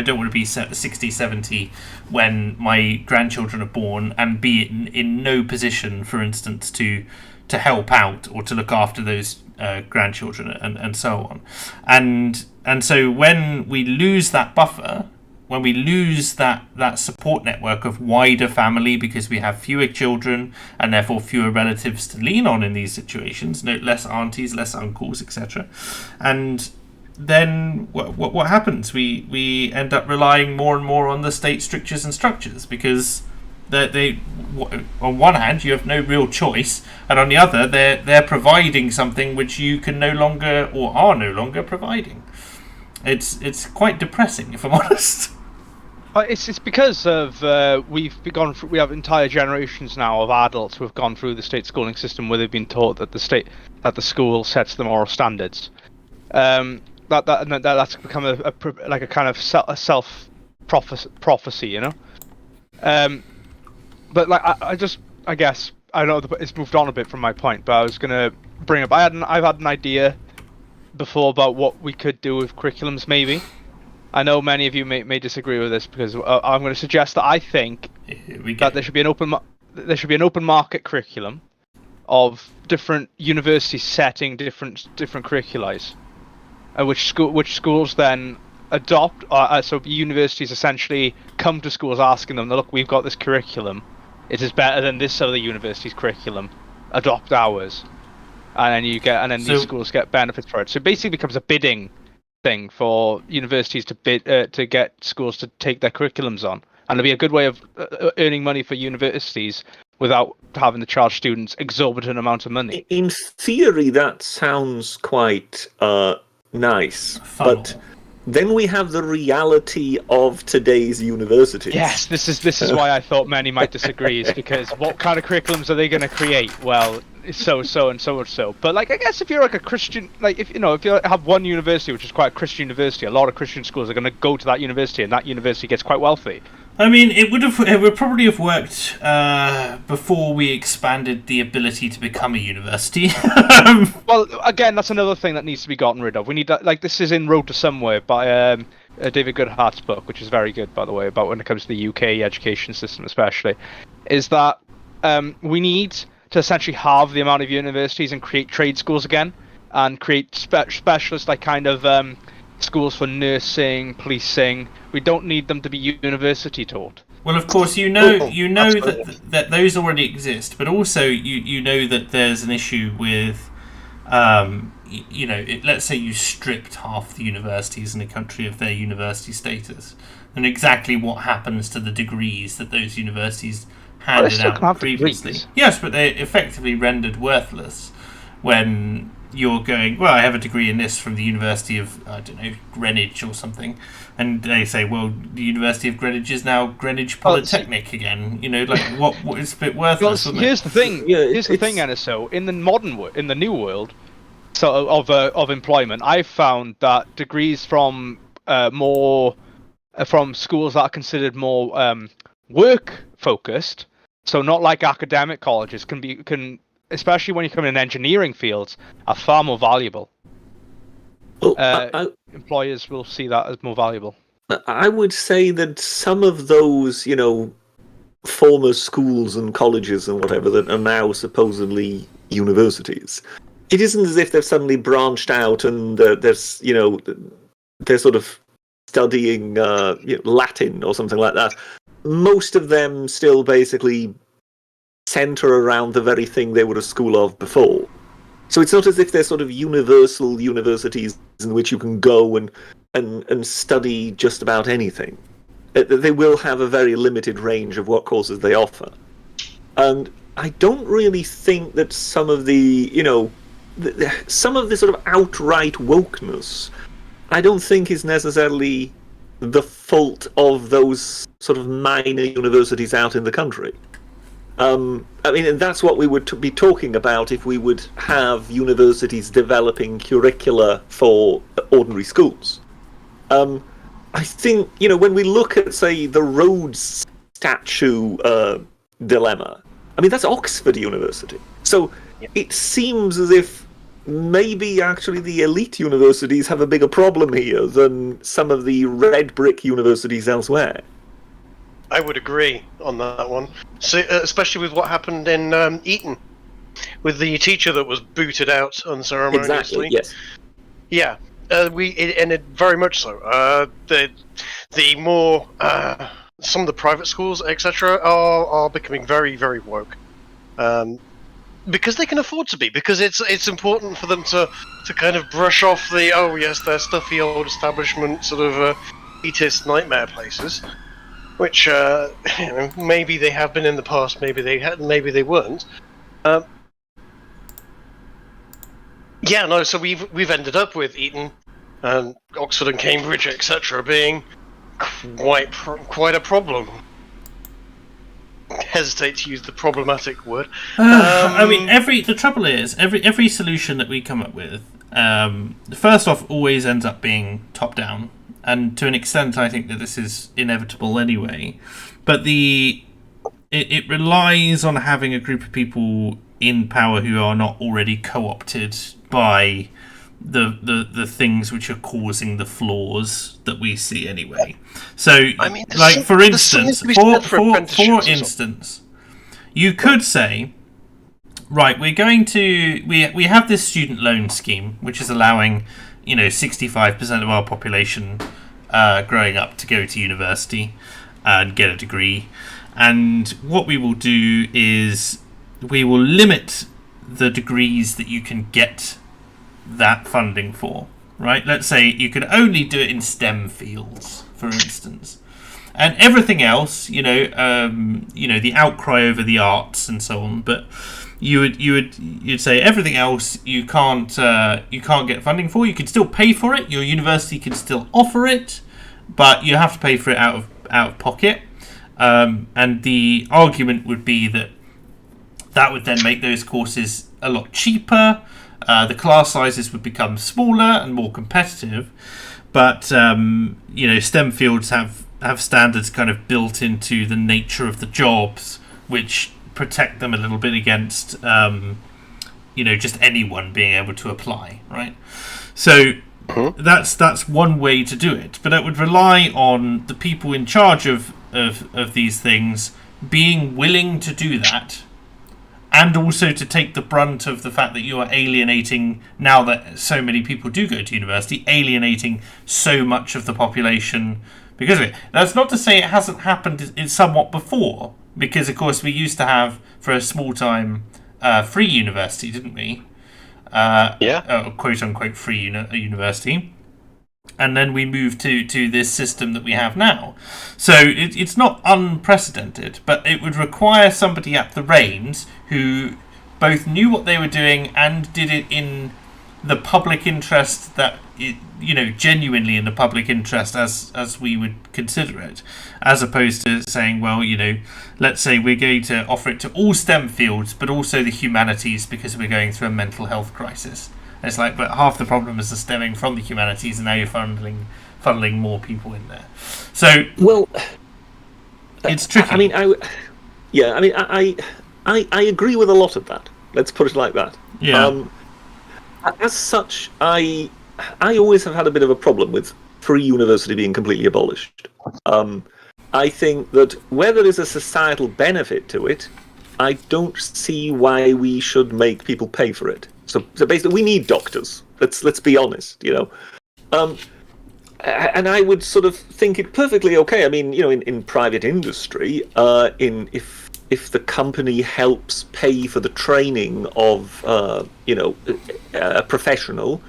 don't want to be 60, 70 when my grandchildren are born, and be in no position, for instance, to help out or to look after those grandchildren and so on. And so when we lose that buffer, when we lose that support network of wider family, because we have fewer children and therefore fewer relatives to lean on in these situations, less aunties, less uncles, etc. And then what happens? We end up relying more and more on the state strictures and structures, because they on one hand you have no real choice, and on the other they're providing something which you can no longer, or are no longer, providing. It's quite depressing, if I'm honest. It's because of we have entire generations now of adults who have gone through the state schooling system where they've been taught that the school sets the moral standards. That's become a kind of self prophecy, But like I guess I know it's moved on a bit from my point, but I was gonna bring up I've had an idea before about what we could do with curriculums. Maybe I know many of you may disagree with this, because I'm going to suggest that I think that there should be an open market curriculum of different universities setting different curriculi, which schools then adopt. So universities essentially come to schools asking them, look, we've got this curriculum, it is better than this other university's curriculum, adopt ours, and then these schools get benefits for it. So it basically becomes a bidding thing for universities to bid to get schools to take their curriculums on, and it'll be a good way of earning money for universities without having to charge students exorbitant amounts of money. In theory, that sounds quite nice, but then we have the reality of today's universities. Yes, this is why I thought many might disagree, is because what kind of curriculums are they going to create? Well, so and so. But like, I guess if you're like a Christian, like if you have one university which is quite a Christian university, a lot of Christian schools are going to go to that university, and that university gets quite wealthy. I mean, it would probably have worked before we expanded the ability to become a university. Well, again, that's another thing that needs to be gotten rid of. We need that, like, this is in Road to Somewhere by David Goodhart's book, which is very good, by the way, about when it comes to the UK education system especially, is that we need to essentially halve the amount of universities and create trade schools again, and create specialist, like, kind of schools for nursing, policing. We don't need them to be university taught. Well, of course, you know that those already exist, but also you know that there's an issue with, let's say you stripped half the universities in a country of their university status, and exactly what happens to the degrees that those universities handed still can out have previously. degrees. Yes, but they're effectively rendered worthless when you're going, well, I have a degree in this from the University of, I don't know, Greenwich or something, and they say, well, the University of Greenwich is now Greenwich Polytechnic again. You know, like what it's a bit worthless. Well, Isn't here's it? the thing. Yeah, Here's the thing, NSO. In the new world, so of employment, I've found that degrees from from schools that are considered more work focused, so not like academic colleges, can especially when you come in engineering fields, are far more valuable. Well, Employers will see that as more valuable. I would say that some of those, former schools and colleges and whatever that are now supposedly universities, it isn't as if they've suddenly branched out and they're sort of studying Latin or something like that. Most of them still basically center around the very thing they were a school of before. So it's not as if they're sort of universal universities in which you can go and study just about anything. They will have a very limited range of what courses they offer. And I don't really think that some of the sort of outright wokeness, I don't think is necessarily the fault of those sort of minor universities out in the country. I mean, and that's what we would be talking about if we would have universities developing curricula for ordinary schools. I think, when we look at, say, the Rhodes statue dilemma, I mean, that's Oxford University. So it seems as if maybe actually the elite universities have a bigger problem here than some of the red brick universities elsewhere. I would agree on that one. So, especially with what happened in Eton, with the teacher that was booted out unceremoniously. Exactly. Yes. Yeah, it very much so. The more some of the private schools, etc., are becoming very, very woke, because they can afford to be. Because it's important for them to kind of brush off their stuffy old establishment sort of elitist nightmare places. Which maybe they have been in the past, maybe they weren't. So we've ended up with Eton, Oxford and Cambridge, etc., being quite a problem. Hesitate to use the problematic word. I mean, the trouble is every solution that we come up with, first off, always ends up being top down. And to an extent, I think that this is inevitable anyway. But it relies on having a group of people in power who are not already co-opted by the things which are causing the flaws that we see anyway. So, I mean, for instance, you could say, right, we're going to we have this student loan scheme which is allowing 65% of our population growing up to go to university and get a degree. And what we will do is we will limit the degrees that you can get that funding for, right? Let's say you can only do it in STEM fields, for instance. And everything else, the outcry over the arts and so on, but you'd say everything else you can't get funding for. You can still pay for it. Your university can still offer it, but you have to pay for it out of pocket. And the argument would be that would then make those courses a lot cheaper. The class sizes would become smaller and more competitive. But STEM fields have standards kind of built into the nature of the jobs, which protect them a little bit against just anyone being able to apply, right? So that's one way to do it, but it would rely on the people in charge of these things being willing to do that, and also to take the brunt of the fact that you are alienating, now that so many people do go to university, alienating so much of the population because of it. That's not to say it hasn't happened in somewhat before, because of course we used to have, for a small time, free university, didn't we? Quote unquote free university. And then we move to this system that we have now. So it's not unprecedented, but it would require somebody at the reins who both knew what they were doing and did it in the public interest, that genuinely in the public interest as we would consider it, as opposed to saying, well, let's say we're going to offer it to all STEM fields, but also the humanities because we're going through a mental health crisis. It's like, but half the problem is stemming from the humanities, and now you're funneling more people in there. So, well, it's tricky. I agree with a lot of that. Let's put it like that. Yeah. As such, I always have had a bit of a problem with free university being completely abolished. I think that where there is a societal benefit to it, I don't see why we should make people pay for it. So basically, we need doctors. Let's be honest, and I would sort of think it perfectly okay. I mean, in private industry, if the company helps pay for the training of a professional,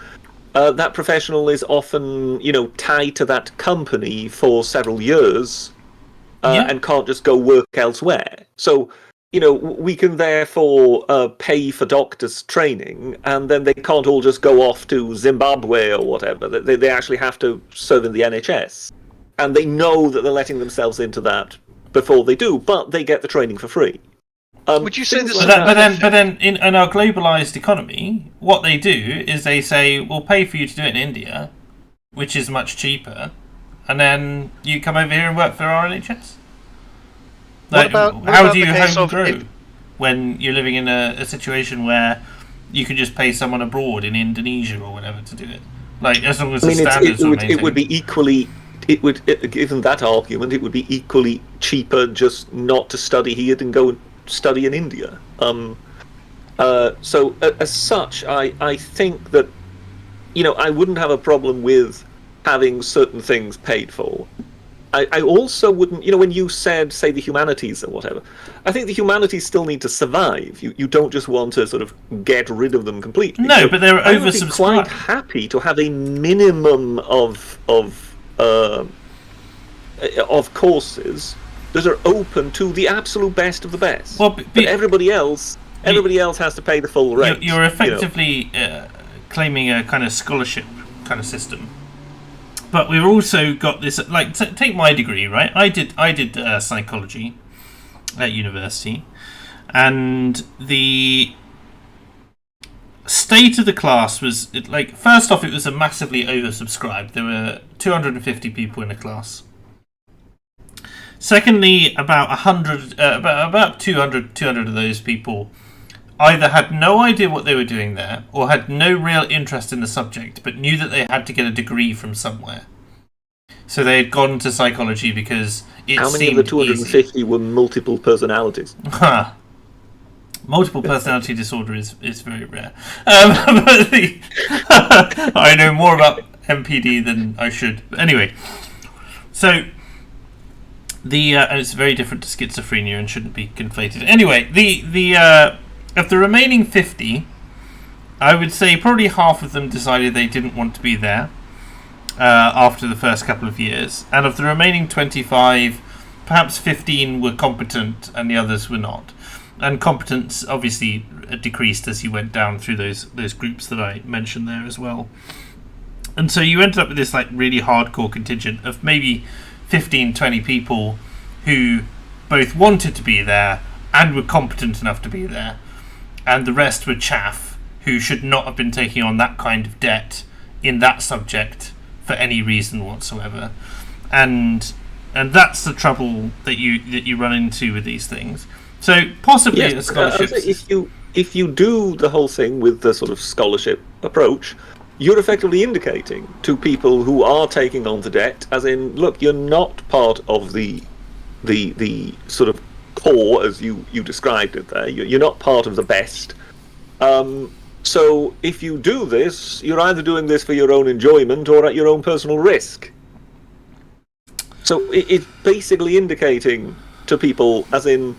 that professional is often tied to that company for several years, and can't just go work elsewhere. So. We can therefore pay for doctors' training, and then they can't all just go off to Zimbabwe or whatever. They actually have to serve in the NHS. And they know that they're letting themselves into that before they do, but they get the training for free. Would you say this? But then in our globalized economy, what they do is they say, we'll pay for you to do it in India, which is much cheaper, and then you come over here and work for our NHS? How do you home grow when you're living in a situation where you can just pay someone abroad in Indonesia or whatever to do it? Like, as long as the standards are maintained. It would be equally. Given that argument, it would be equally cheaper just not to study here than go and study in India. So as such, I think that I wouldn't have a problem with having certain things paid for. I also wouldn't, when you said, say, the humanities or whatever, I think the humanities still need to survive. You don't just want to sort of get rid of them completely. No, but they're oversubscribed. I would be quite happy to have a minimum of courses that are open to the absolute best of the best. Well, but everybody else has to pay the full rate. You're effectively claiming a kind of scholarship kind of system. But we've also got this, like, take my degree, right? I did psychology at university, and the state of the class was, first off, it was a massively oversubscribed. There were 250 people in the class. Secondly, about 200 of those people either had no idea what they were doing there, or had no real interest in the subject, but knew that they had to get a degree from somewhere. So they had gone to psychology because it seemed easy. How many of the 250 were multiple personalities? Multiple personality disorder is very rare. I know more about MPD than I should. But anyway, so it's very different to schizophrenia and shouldn't be conflated. Anyway, of the remaining 50, I would say probably half of them decided they didn't want to be there after the first couple of years. And of the remaining 25, perhaps 15 were competent and the others were not. And competence obviously decreased as you went down through those groups that I mentioned there as well. And so you ended up with this really hardcore contingent of maybe 15, 20 people who both wanted to be there and were competent enough to be there. And the rest were chaff who should not have been taking on that kind of debt in that subject for any reason whatsoever. And that's the trouble that you run into with these things. So possibly a scholarship. If you do the whole thing with the sort of scholarship approach, you're effectively indicating to people who are taking on the debt, as in, look, you're not part of the sort of core, as you described it there. You're not part of the best. So if you do this, you're either doing this for your own enjoyment or at your own personal risk. So it's basically indicating to people, as in,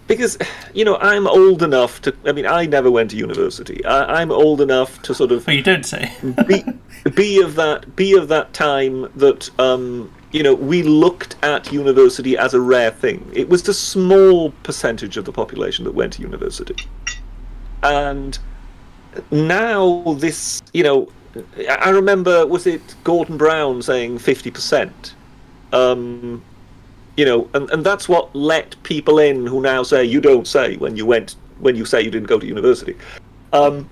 because I'm old enough to. I mean, I never went to university. I'm old enough to sort of. Well, you don't say. be of that time that we looked at university as a rare thing. It was a small percentage of the population that went to university, and now this, I remember, was it Gordon Brown saying 50%? And that's what let people in who now say you don't say when you say you didn't go to university. But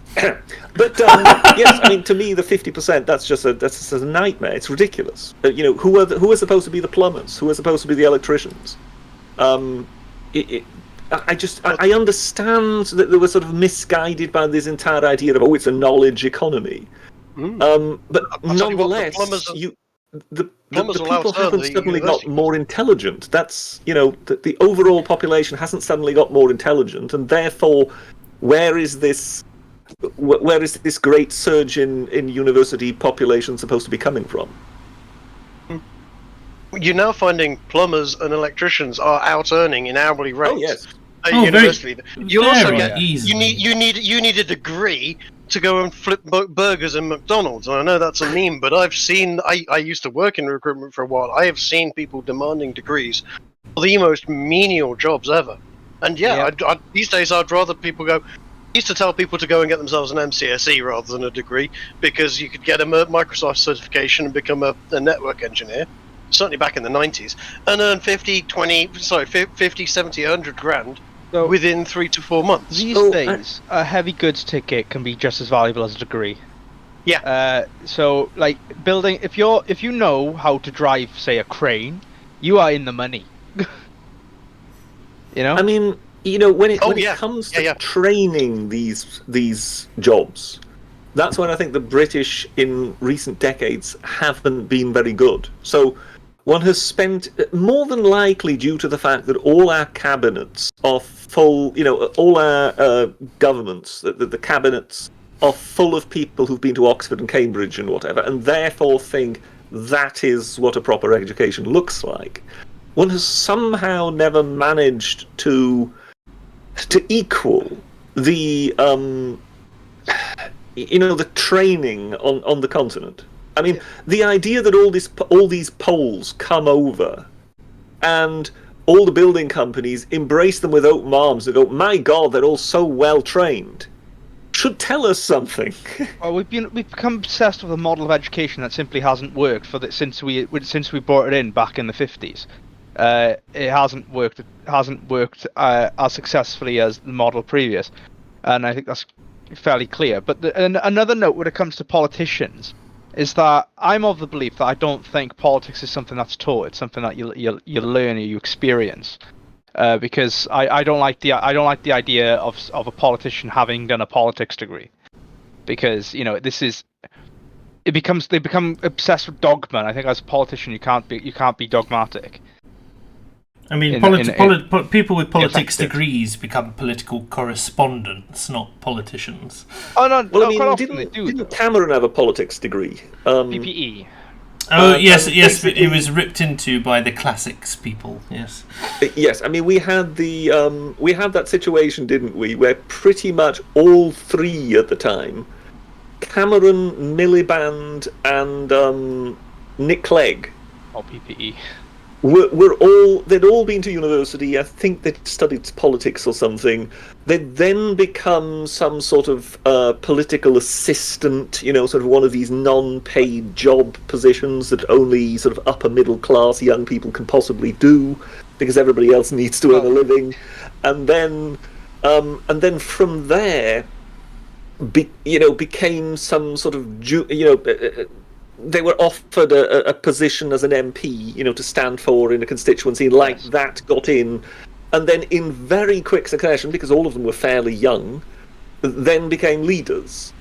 yes, I mean, to me, the 50%, that's just a nightmare. It's ridiculous. Who are supposed to be the plumbers? Who are supposed to be the electricians? I understand that they were sort of misguided by this entire idea of it's a knowledge economy. But nonetheless, the people haven't suddenly got more intelligent. That's the overall population hasn't suddenly got more intelligent, and therefore, where is this great surge in university population supposed to be coming from? You're now finding plumbers and electricians are out earning in hourly rates. Oh yes. At university. You also get easily. you need a degree to go and flip burgers in McDonald's. And I know that's a meme, but I've seen. I used to work in recruitment for a while. I have seen people demanding degrees for the most menial jobs ever. And these days I'd rather people go. I used to tell people to go and get themselves an MCSE rather than a degree, because you could get a Microsoft certification and become a network engineer, certainly back in the 90s, and earn 50, 70, 100 grand within 3 to 4 months. These days, a heavy goods ticket can be just as valuable as a degree. Yeah. So, like, building, if you know how to drive, say, a crane, you are in the money. I mean, when it comes to training these jobs, that's when I think the British in recent decades haven't been very good. So one has spent, more than likely due to the fact that all our cabinets are full, all our governments, the cabinets are full of people who've been to Oxford and Cambridge and whatever, and therefore think that is what a proper education looks like. One has somehow never managed to equal the the training on the continent. I mean, the idea that all these Poles come over and all the building companies embrace them with open arms and go, my God, they're all so well trained, should tell us something. Well, we've become obsessed with a model of education that simply hasn't worked since we brought it in back in the 50s. It hasn't worked as successfully as the model previous, and I think that's fairly clear. But another note when it comes to politicians is that I'm of the belief that I don't think politics is something that's taught. It's something that you learn or you experience. Because I don't like the idea of a politician having done a politics degree, because they become obsessed with dogma. And I think as a politician you can't be dogmatic. I mean, people with politics degrees become political correspondents, not politicians. Oh no! Well, I mean, didn't Cameron have a politics degree? PPE. Oh yes, it was ripped into by the classics people. Yes. Yes, I mean we had that situation, didn't we, where pretty much all three at the time, Cameron, Miliband, and Nick Clegg, or PPE. They'd all been to university. I think they'd studied politics or something. They'd then become some sort of political assistant, sort of one of these non-paid job positions that only sort of upper middle class young people can possibly do, because everybody else needs to earn a living. And then from there, became some sort of they were offered a position as an MP, to stand for in a constituency, like that got in, and then in very quick succession, because all of them were fairly young, then became leaders.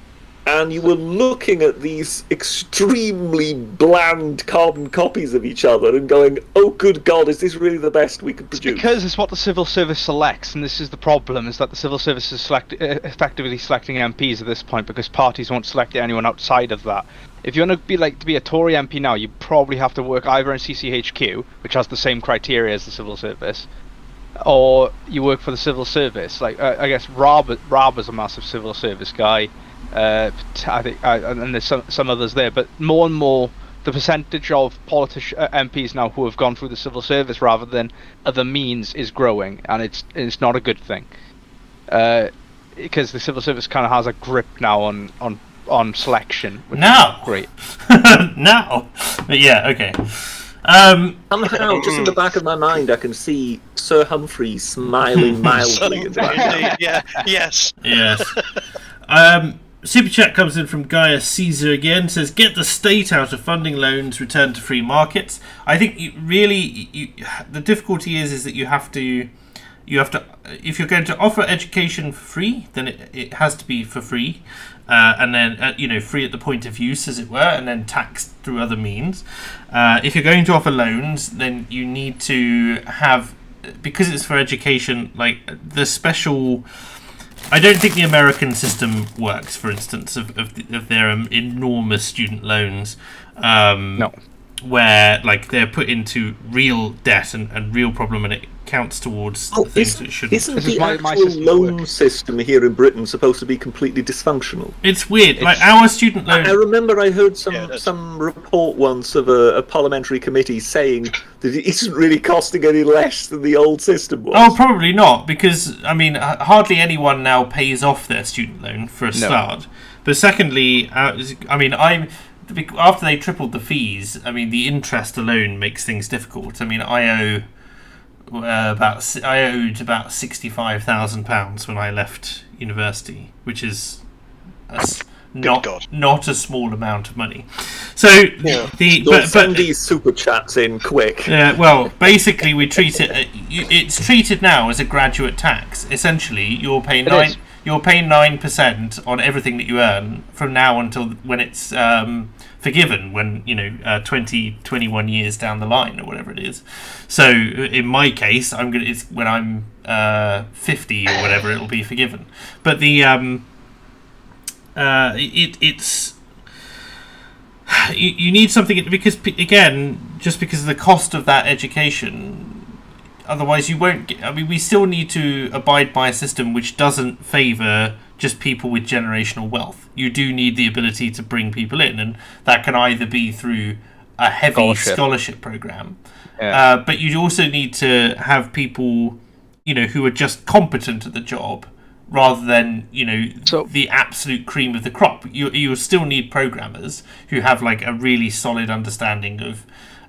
And you were looking at these extremely bland carbon copies of each other and going, oh good God, is this really the best we could produce? Because it's what the civil service selects, and this is the problem, is that the civil service is effectively selecting MPs at this point, because parties won't select anyone outside of that. If you want to be a Tory MP now, you probably have to work either in CCHQ, which has the same criteria as the civil service, or you work for the civil service. Like I guess Rob is a massive civil service guy. I think, and there's some others there, but more and more the percentage of MPs now who have gone through the civil service rather than other means is growing, and it's not a good thing. Because the civil service kind of has a grip now on selection, which is great. Now, but yeah, okay. Somehow, just in the back of my mind, I can see Sir Humphrey smiling mildly. Indeed, yeah, yes. Yes. Super chat comes in from Gaia Caesar again. Says, "Get the state out of funding loans, return to free markets." I think the difficulty is that you have to, if you're going to offer education for free, then it has to be for free, and then free at the point of use, as it were, and then taxed through other means. If you're going to offer loans, then you need to have, because it's for education, like the special. I don't think the American system works, for instance, of their enormous student loans. No. Where like they're put into real debt and real problem, and it counts towards things that shouldn't. Isn't the actual loan system here in Britain supposed to be completely dysfunctional? It's weird. Like our student loan. I remember I heard some report once of a parliamentary committee saying that it isn't really costing any less than the old system was. Oh, probably not, because I mean, hardly anyone now pays off their student loan for a start. But secondly, I mean, after they tripled the fees, I mean, the interest alone makes things difficult. I mean, I owed about £65,000 when I left university, which is not a small amount of money. So send these super chats in quick. Well, basically, we treat it. It's treated now as a graduate tax. Essentially, you'll pay 9% on everything that you earn from now until when it's forgiven, when 21 years down the line or whatever it is. So in my case, it's when I'm 50 or whatever, it'll be forgiven. But the it's you need something, because again, just because of the cost of that education. Otherwise, you won't get. I mean, we still need to abide by a system which doesn't favour just people with generational wealth. You do need the ability to bring people in, and that can either be through a heavy scholarship program, but you also need to have people, who are just competent at the job, rather than the absolute cream of the crop. You still need programmers who have like a really solid understanding of.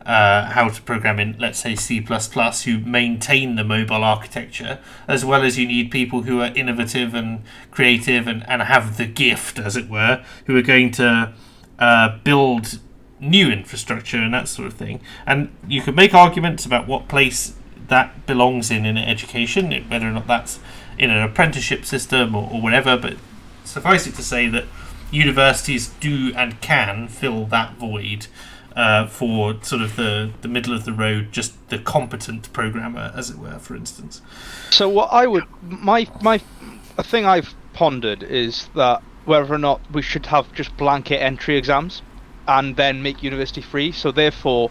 How to program in, let's say, C++, who maintain the mobile architecture, as well as you need people who are innovative and creative and have the gift, as it were, who are going to build new infrastructure and that sort of thing. And you can make arguments about what place that belongs in education, whether or not that's in an apprenticeship system or whatever, but suffice it to say that universities do and can fill that void for sort of the middle of the road, just the competent programmer, as it were, for instance. So what I would, a thing I've pondered is that whether or not we should have just blanket entry exams and then make university free. So therefore,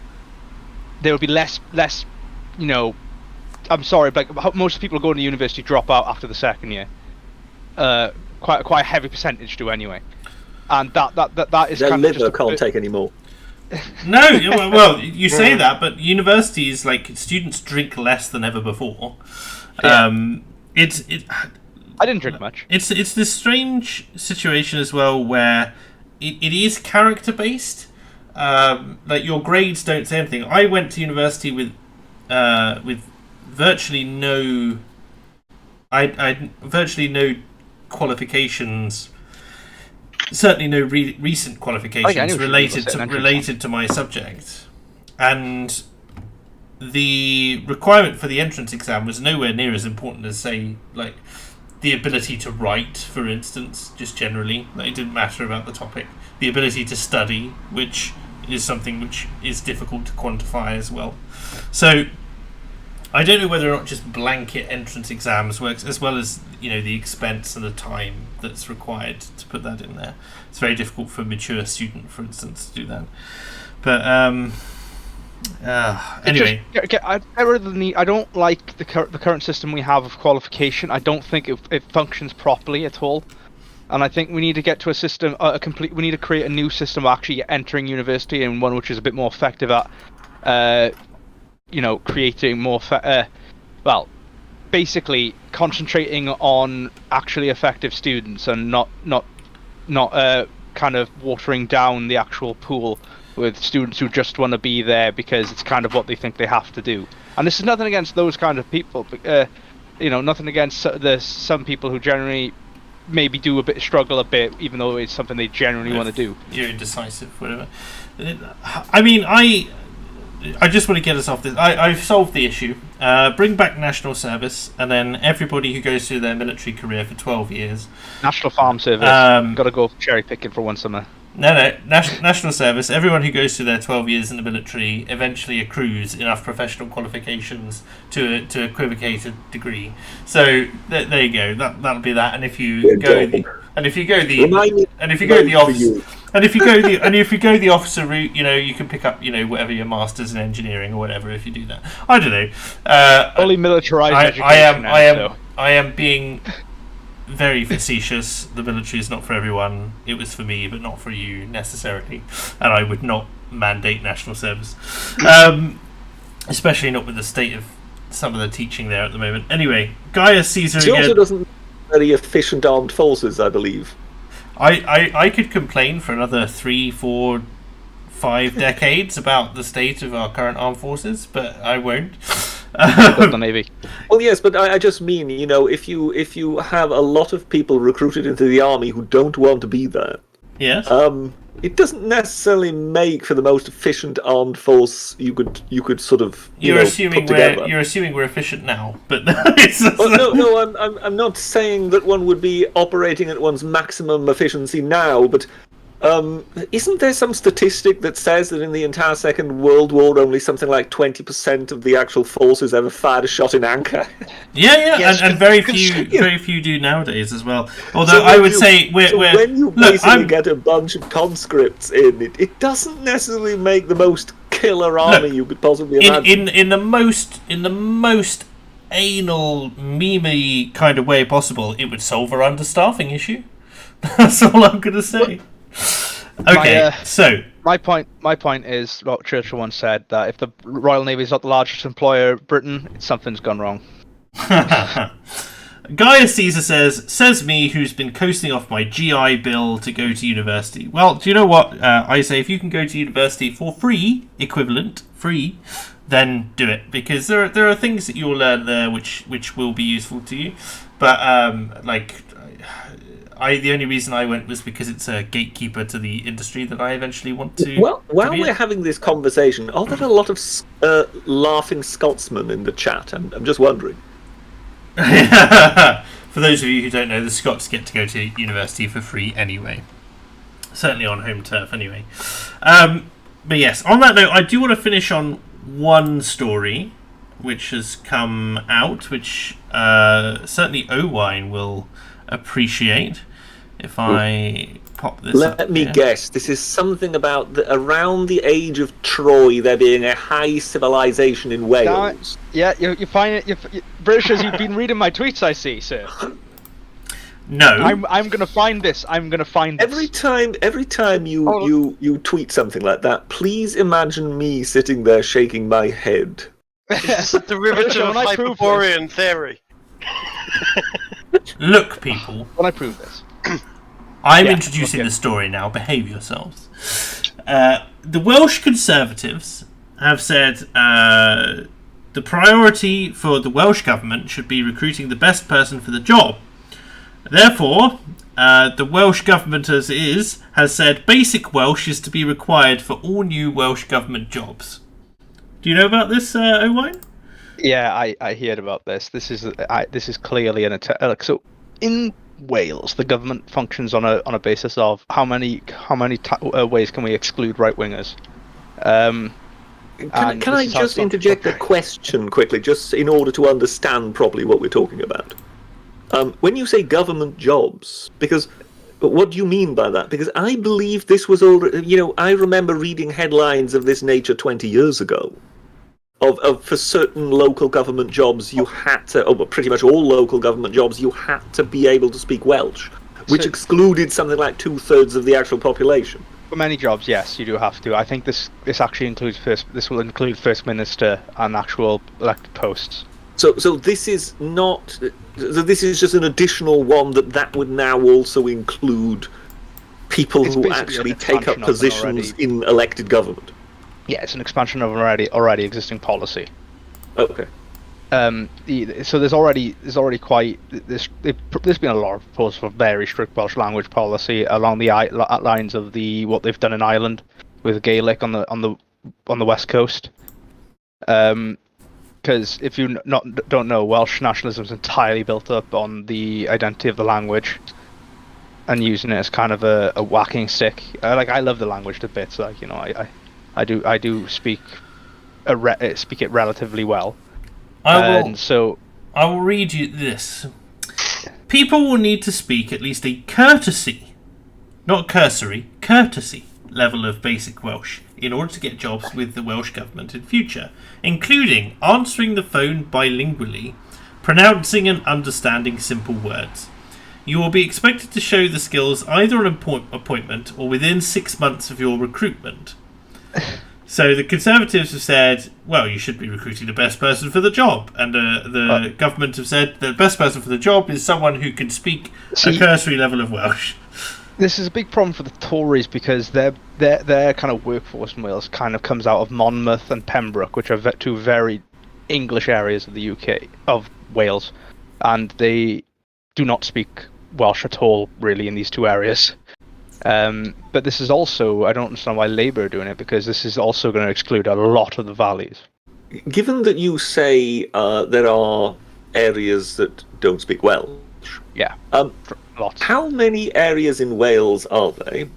there will be less. I'm sorry, but most people going to university drop out after the second year. Quite a heavy percentage do anyway, and that is their kind liver of just can't take any more. No, well, you say that, but universities, like, students drink less than ever before. I didn't drink much. It's this strange situation as well where it is character based. Like, your grades don't say anything. I went to university with virtually no qualifications. Certainly no recent qualifications related to my subject, and the requirement for the entrance exam was nowhere near as important as, say, like the ability to write, for instance, just generally. Like, it didn't matter about the topic. The ability to study, which is something which is difficult to quantify as well. So I don't know whether or not just blanket entrance exams works, as well as the expense and the time that's required to put that in there. It's very difficult for a mature student, for instance, to do that. But Anyway, I don't like the current system we have of qualification. I don't think it functions properly at all. And I think we need to get to a system, we need to create a new system of actually entering university, and one which is a bit more effective at, creating more, basically concentrating on actually effective students and not kind of watering down the actual pool with students who just want to be there because it's kind of what they think they have to do. And this is nothing against those kind of people, but, nothing against some people who generally maybe struggle a bit, even though it's something they generally want to do. You're indecisive, whatever. I mean, I just want to get us off this. I've solved the issue. Bring back national service, and then everybody who goes through their military career for 12 years. National Farm Service. Got to go cherry picking for one summer. No. National service. Everyone who goes through their 12 years in the military eventually accrues enough professional qualifications to equivocate a degree. So there you go. That'll be that. And if you go the officer route, you can pick up whatever your masters in engineering or whatever if you do that. I don't know. Only militarized education. I am being very facetious. The military is not for everyone. It was for me, but not for you necessarily. And I would not mandate national service, especially not with the state of some of the teaching there at the moment. Anyway, Gaius Caesar She again. also doesn't very efficient armed forces, I believe. I could complain for another 3, 4, 5 decades about the state of our current armed forces, but I won't. The Navy. Well, yes, but I just mean, if you have a lot of people recruited into the army who don't want to be there, Yes. It doesn't necessarily make for the most efficient armed force you could sort of You're assuming put together. you're assuming we're efficient now, but it's No, I'm not saying that one would be operating at one's maximum efficiency now, but isn't there some statistic that says that in the entire Second World War only something like 20% of the actual forces ever fired a shot in anchor? Yeah, Yes, and very few do nowadays as well. Although So I would say when you basically get a bunch of conscripts in, it doesn't necessarily make the most killer army you could possibly imagine. in the most anal memey kind of way possible, it would solve our understaffing issue. That's all I'm gonna say. Okay, so my point is what Churchill once said, that if the Royal Navy is not the largest employer of Britain, something's gone wrong. Gaius Caesar says me, who's been coasting off my GI Bill to go to university. Well, do you know what? I say if you can go to university for free, then do it, because there are things that you'll learn there which will be useful to you. But the only reason I went was because it's a gatekeeper to the industry that I eventually want to. Well, while we're having this conversation, are there a lot of laughing Scotsmen in the chat? I'm just wondering. For those of you who don't know, the Scots get to go to university for free anyway. Certainly on home turf anyway. But yes, on that note, I do want to finish on one story which has come out, which certainly OhWine will appreciate if I pop this up. Let me guess. This is something about around the age of Troy there being a high civilization in Wales. Yeah, you find it. Britishers, you've been reading my tweets, I see, sir. No, I'm gonna find this. Every time you tweet something like that, please imagine me sitting there shaking my head. It's a derivative of Hyperborean theory. Look, people. When I prove this, I'm introducing the story now. Behave yourselves. The Welsh Conservatives have said the priority for the Welsh government should be recruiting the best person for the job. Therefore, the Welsh government as it is has said basic Welsh is to be required for all new Welsh government jobs. Do you know about this, OhWine? yeah, I heard about this. This is clearly an attack. So in Wales, the government functions on a basis of how many ways can we exclude right wingers. Can I just interject a question quickly, just in order to understand properly what we're talking about? When you say government jobs, because But what do you mean by that? Because I believe this was already, I remember reading headlines of this nature 20 years ago. Of for certain local government jobs, you had to, pretty much all local government jobs, you had to be able to speak Welsh, which excluded something like 2/3 of the actual population. For many jobs, yes, you do have to. I think this actually includes this will include First Minister and actual elected posts. So this is not. This is just an additional one that would now also include people who actually take up positions in elected government. Yeah, it's an expansion of an already existing policy. Okay. So there's already quite there's been a lot of proposals for very strict Welsh language policy along the lines of what they've done in Ireland with Gaelic on the west coast. Because if you don't know, Welsh nationalism is entirely built up on the identity of the language and using it as kind of a whacking stick. I love the language to bits. I do speak it relatively well. I will read you this. People will need to speak at least a courtesy, not cursory, courtesy level of basic Welsh in order to get jobs with the Welsh Government in future, including answering the phone bilingually, pronouncing and understanding simple words. You will be expected to show the skills either on appointment or within 6 months of your recruitment. So the Conservatives have said, well, you should be recruiting the best person for the job. And the government have said the best person for the job is someone who can speak a cursory level of Welsh. This is a big problem for the Tories because their kind of workforce in Wales kind of comes out of Monmouth and Pembroke, which are two very English areas of the UK, of Wales. And they do not speak Welsh at all, really, in these two areas. But this is also, I don't understand why Labour are doing it, because this is also going to exclude a lot of the valleys. Given that you say there are areas that don't speak Welsh, yeah, lots. How many areas in Wales are they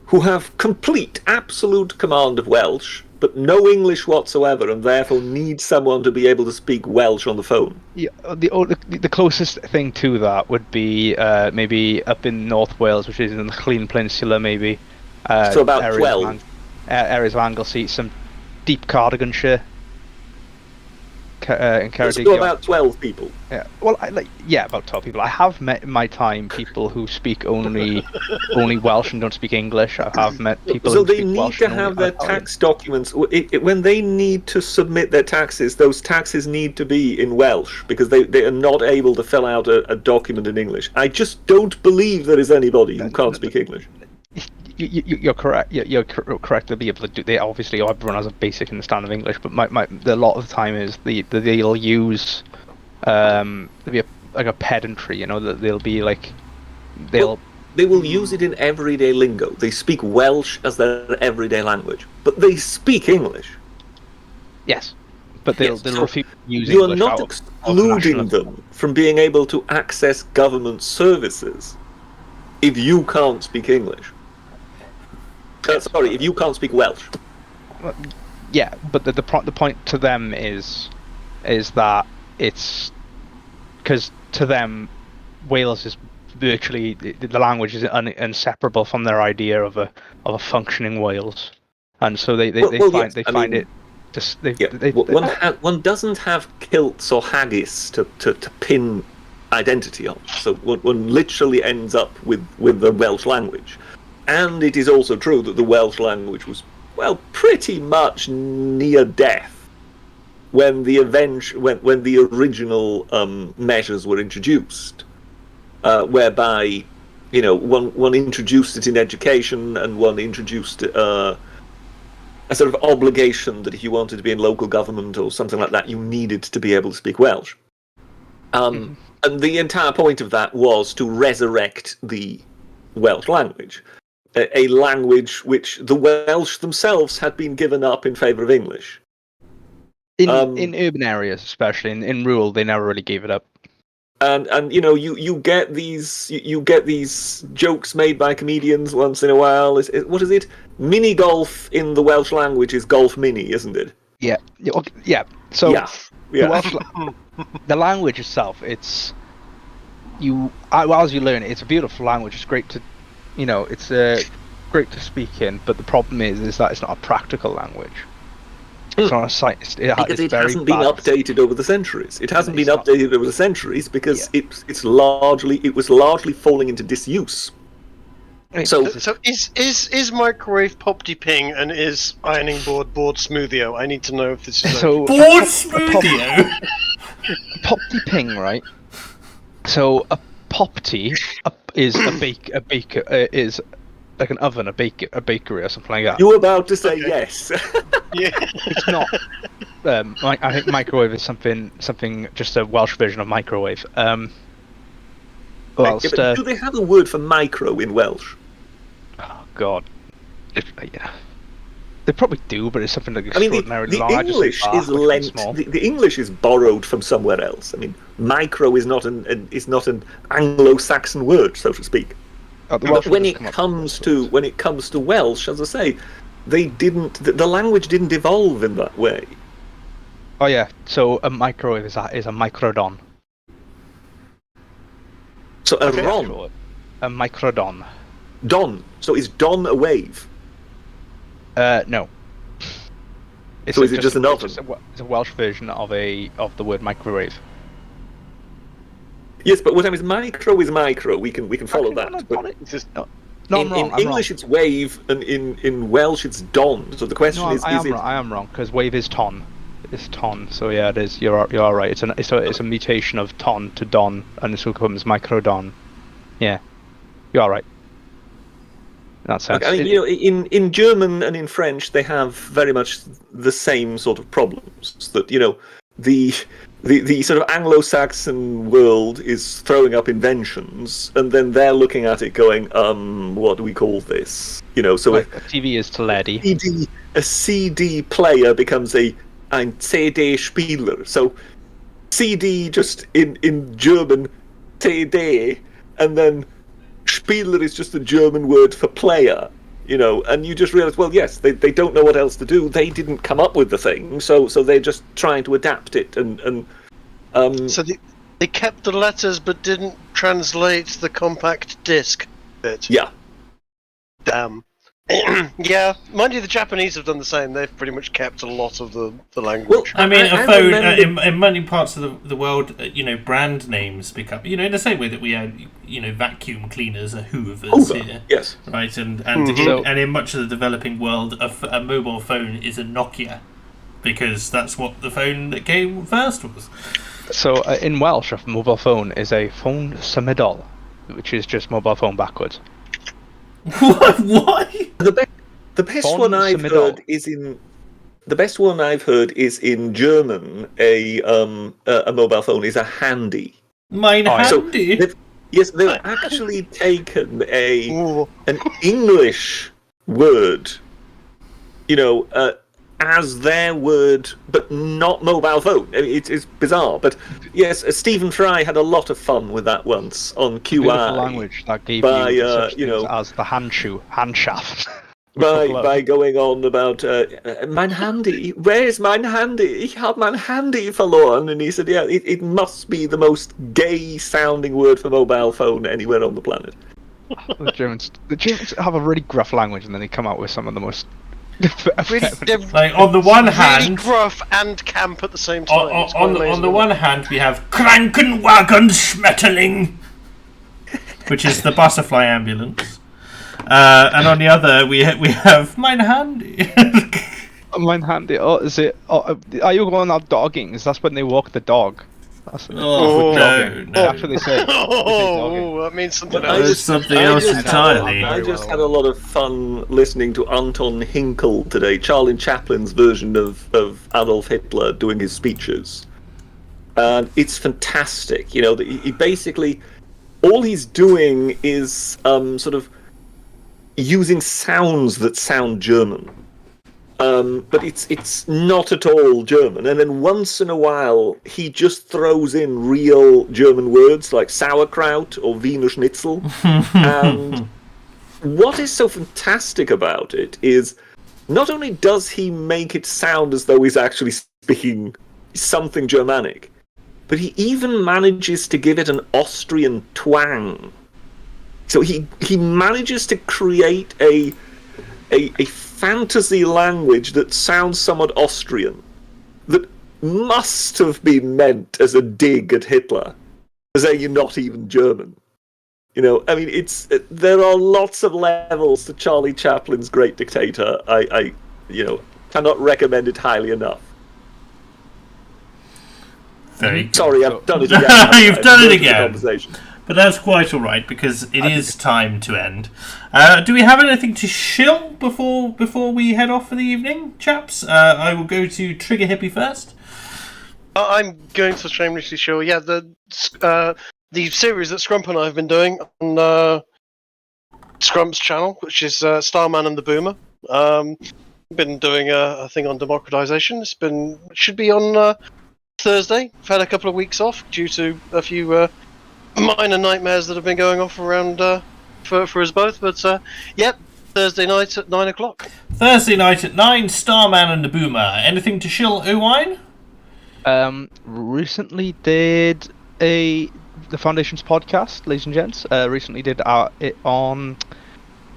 who have complete, absolute command of Welsh, but no English whatsoever, and therefore need someone to be able to speak Welsh on the phone? Yeah, the closest thing to that would be maybe up in North Wales, which is in the Llŷn Peninsula, maybe. So about 12? Areas of Anglesey, some deep Cardiganshire. In Ceredigion. So about 12 people? Yeah, well, about 12 people. I have met in my time people who speak only Welsh and don't speak English. I have met people who speak Welsh. So they need to have their tax documents. When they need to submit their taxes, those taxes need to be in Welsh because they are not able to fill out a document in English. I just don't believe there is anybody who can't speak English. You're correct. You're correct. They'll be able to do. They obviously everyone has a basic understanding of English, but a lot of the time is they'll use there'll be a pedantry. That they'll be like they will use it in everyday lingo. They speak Welsh as their everyday language, but they speak English. Yes, but they'll refuse English. You are not excluding them from being able to access government services if you can't speak English. Sorry, if you can't speak Welsh. Yeah, but the point to them is that it's because to them Wales is virtually the language is inseparable from their idea of a functioning Wales, and so they find it. One doesn't have kilts or haggis to pin identity on, so one literally ends up with the Welsh language. And it is also true that the Welsh language was, well, pretty much near death when the original measures were introduced, whereby, one introduced it in education and one introduced a sort of obligation that if you wanted to be in local government or something like that, you needed to be able to speak Welsh. And the entire point of that was to resurrect the Welsh language. A language which the Welsh themselves had been given up in favour of English. In urban areas, especially in rural, they never really gave it up. And you get these jokes made by comedians once in a while. What is it? Mini golf in the Welsh language is golf mini, isn't it? Yeah. Yeah. So yeah. The language itself, as you learn it, it's a beautiful language. It's great to it's great to speak in, but the problem is that it's not a practical language. It's not a science. Because it very hasn't been bad. updated over the centuries. It hasn't been It's not. updated over the centuries because it was largely falling into disuse. So is microwave pop-de ping and is ironing board smoothio? I need to know if this is So Board smoothio. pop-de ping, right? So a pop-de is a baker is like an oven, a bakery or something like that. you were about to say yes. Yeah. It's not. I think microwave is something just a Welsh version of microwave. Whilst, Yeah, but do they have a word for micro in Welsh? oh god, yeah, they probably do, but it's something like I mean, extraordinarily the large. English is lent. lent. The English is borrowed from somewhere else. I mean, micro is not an Anglo-Saxon word, so to speak. But when it comes to Welsh, as I say, they didn't. The language didn't evolve in that way. Oh yeah, so a microwave is a microdon. So a ron, A microdon. don. So is don a wave? No. So is it just an oven? It's a Welsh version of the word microwave. Yes, but what I mean is micro is micro. We can follow that. But I'm wrong. in English it's wave, and in Welsh it's don. So the question is, I am wrong because wave is ton. It's ton. So yeah, it is. You are right. It's a mutation of ton to don, and so becomes microdon. Yeah, you are right. In that sense. I mean, in German and in French they have very much the same sort of problems. That the sort of Anglo-Saxon world is throwing up inventions, and then they're looking at it going, what do we call this? So a TV is Toledo. A CD player becomes ein CD-Spieler. So CD just in German, CD, and then Spieler is just a German word for player. And you just realise, well, yes, they don't know what else to do. They didn't come up with the thing, so they're just trying to adapt it. So they kept the letters but didn't translate the compact disc bit. Yeah. Damn. Yeah, mind you, the Japanese have done the same. They've pretty much kept a lot of the language. Well, I mean, I a phone remember- in many parts of the world, brand names become, in the same way that we had, vacuum cleaners are Hoovers Hoover, here, yes. right? And Mhm. in much of the developing world, a mobile phone is a Nokia, because that's what the phone that came first was. So in Welsh, a mobile phone is a phone symudol, which is just mobile phone backwards. What? Why? The best Phone one I've symudol. heard is in. The best one I've heard is in German. A mobile phone is a handy. Mine Oh, yeah. So handy. they've actually taken Ooh. an English word, as their word, but not mobile phone. I mean, it's bizarre, but yes, Stephen Fry had a lot of fun with that once on QI. Beautiful language that gave by, you such you things know, as the handshaft. By going on about mein Handy, where's mein Handy? Ich hab mein Handy verloren. And he said, yeah, it must be the most gay-sounding word for mobile phone anywhere on the planet. The Germans have a really gruff language, and then they come out with some of the most. They're Like, on the one really hand, gruff and camp at the same time. It's quite on amazing. the one hand, we have Krankenwagen Schmetterling, which is the butterfly ambulance, and on the other, we have Mein Handy. Mein Handy. Oh, is it? Oh, are you going out dogging? Is that's when they walk the dog? That's Oh, jogging. no. That's what they say. Oh, that means something I else. That's something else entirely. I just had a lot of fun listening to Anton Hinkel today, Charlie Chaplin's version of Adolf Hitler doing his speeches. And it's fantastic. You know, he basically, all he's doing is sort of using sounds that sound German. But it's not at all German. And then once in a while, he just throws in real German words like sauerkraut or Wiener Schnitzel. And what is so fantastic about it is not only does he make it sound as though he's actually speaking something Germanic, but he even manages to give it an Austrian twang. So he manages to create a fantasy language that sounds somewhat Austrian, that must have been meant as a dig at Hitler, to say you're not even German. You know, I mean, there are lots of levels to Charlie Chaplin's Great Dictator. I cannot recommend it highly enough. Sorry, I've done it again. You've done it again. But that's quite all right, because it is time to end. Do we have anything to shill before we head off for the evening, chaps? I will go to TriggerHippy first. I'm going to shamelessly show. Yeah, the series that Scrump and I have been doing on Scrump's channel, which is Starman and the Boomer. Been doing a thing on democratization. Should be on Thursday. I've had a couple of weeks off due to a few minor nightmares that have been going off around for us both. But yep, Thursday night at 9 o'clock. Thursday night at 9, Starman and the Boomer. Anything to shill, OhWine? Recently did the Foundation's podcast, ladies and gents. Recently did it on.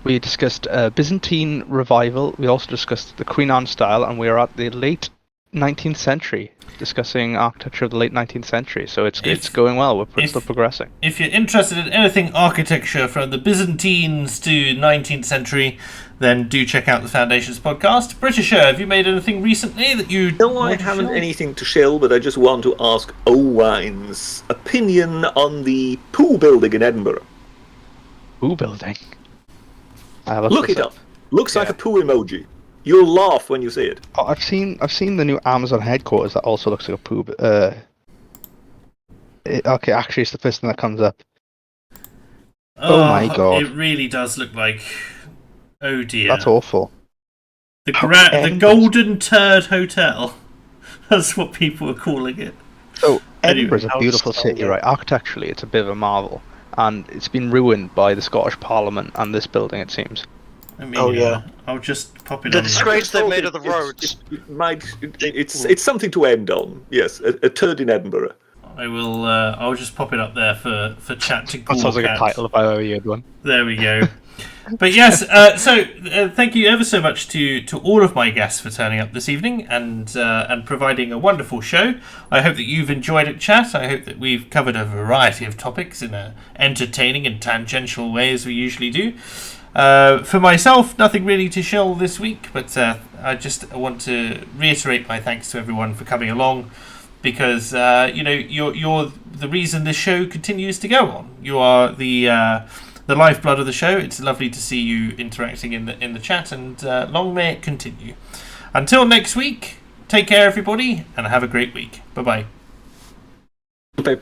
We discussed Byzantine revival. We also discussed the Queen Anne style, and we are at the late 19th century, discussing architecture of the late 19th century. So it's going well. We're still progressing. If you're interested in anything architecture from the Byzantines to 19th century, then do check out the Foundation's podcast. Britisher, have you made anything recently that you... No, I haven't anything to shill, but I just want to ask OhWine's opinion on the Pooh building in Edinburgh. Pooh building? Look it up. Looks like a Pooh emoji. You'll laugh when you see it. Oh, I've seen the new Amazon headquarters that also looks like a Pooh. Okay, actually, it's the first thing that comes up. Oh my god! It really does look like. Oh dear. That's awful. The Golden Turd Hotel. That's what people are calling it. So Edinburgh's a beautiful city, right? Architecturally, it's a bit of a marvel, and it's been ruined by the Scottish Parliament and this building, it seems. I mean, I'll just pop it the on. The disgrace they've made of the roads. It's something to end on. Yes, a turd in Edinburgh. I will. I'll just pop it up there for chat to. That sounds like a title if I ever heard one. There we go. But yes, so thank you ever so much to all of my guests for turning up this evening and providing a wonderful show. I hope that you've enjoyed it, chat. I hope that we've covered a variety of topics in an entertaining and tangential way, as we usually do. For myself, nothing really to shill this week, but I just want to reiterate my thanks to everyone for coming along, because you're the reason this show continues to go on. You are the lifeblood of the show. It's lovely to see you interacting in the chat, and long may it continue. Until next week, take care everybody, and have a great week. Bye-bye. Bye.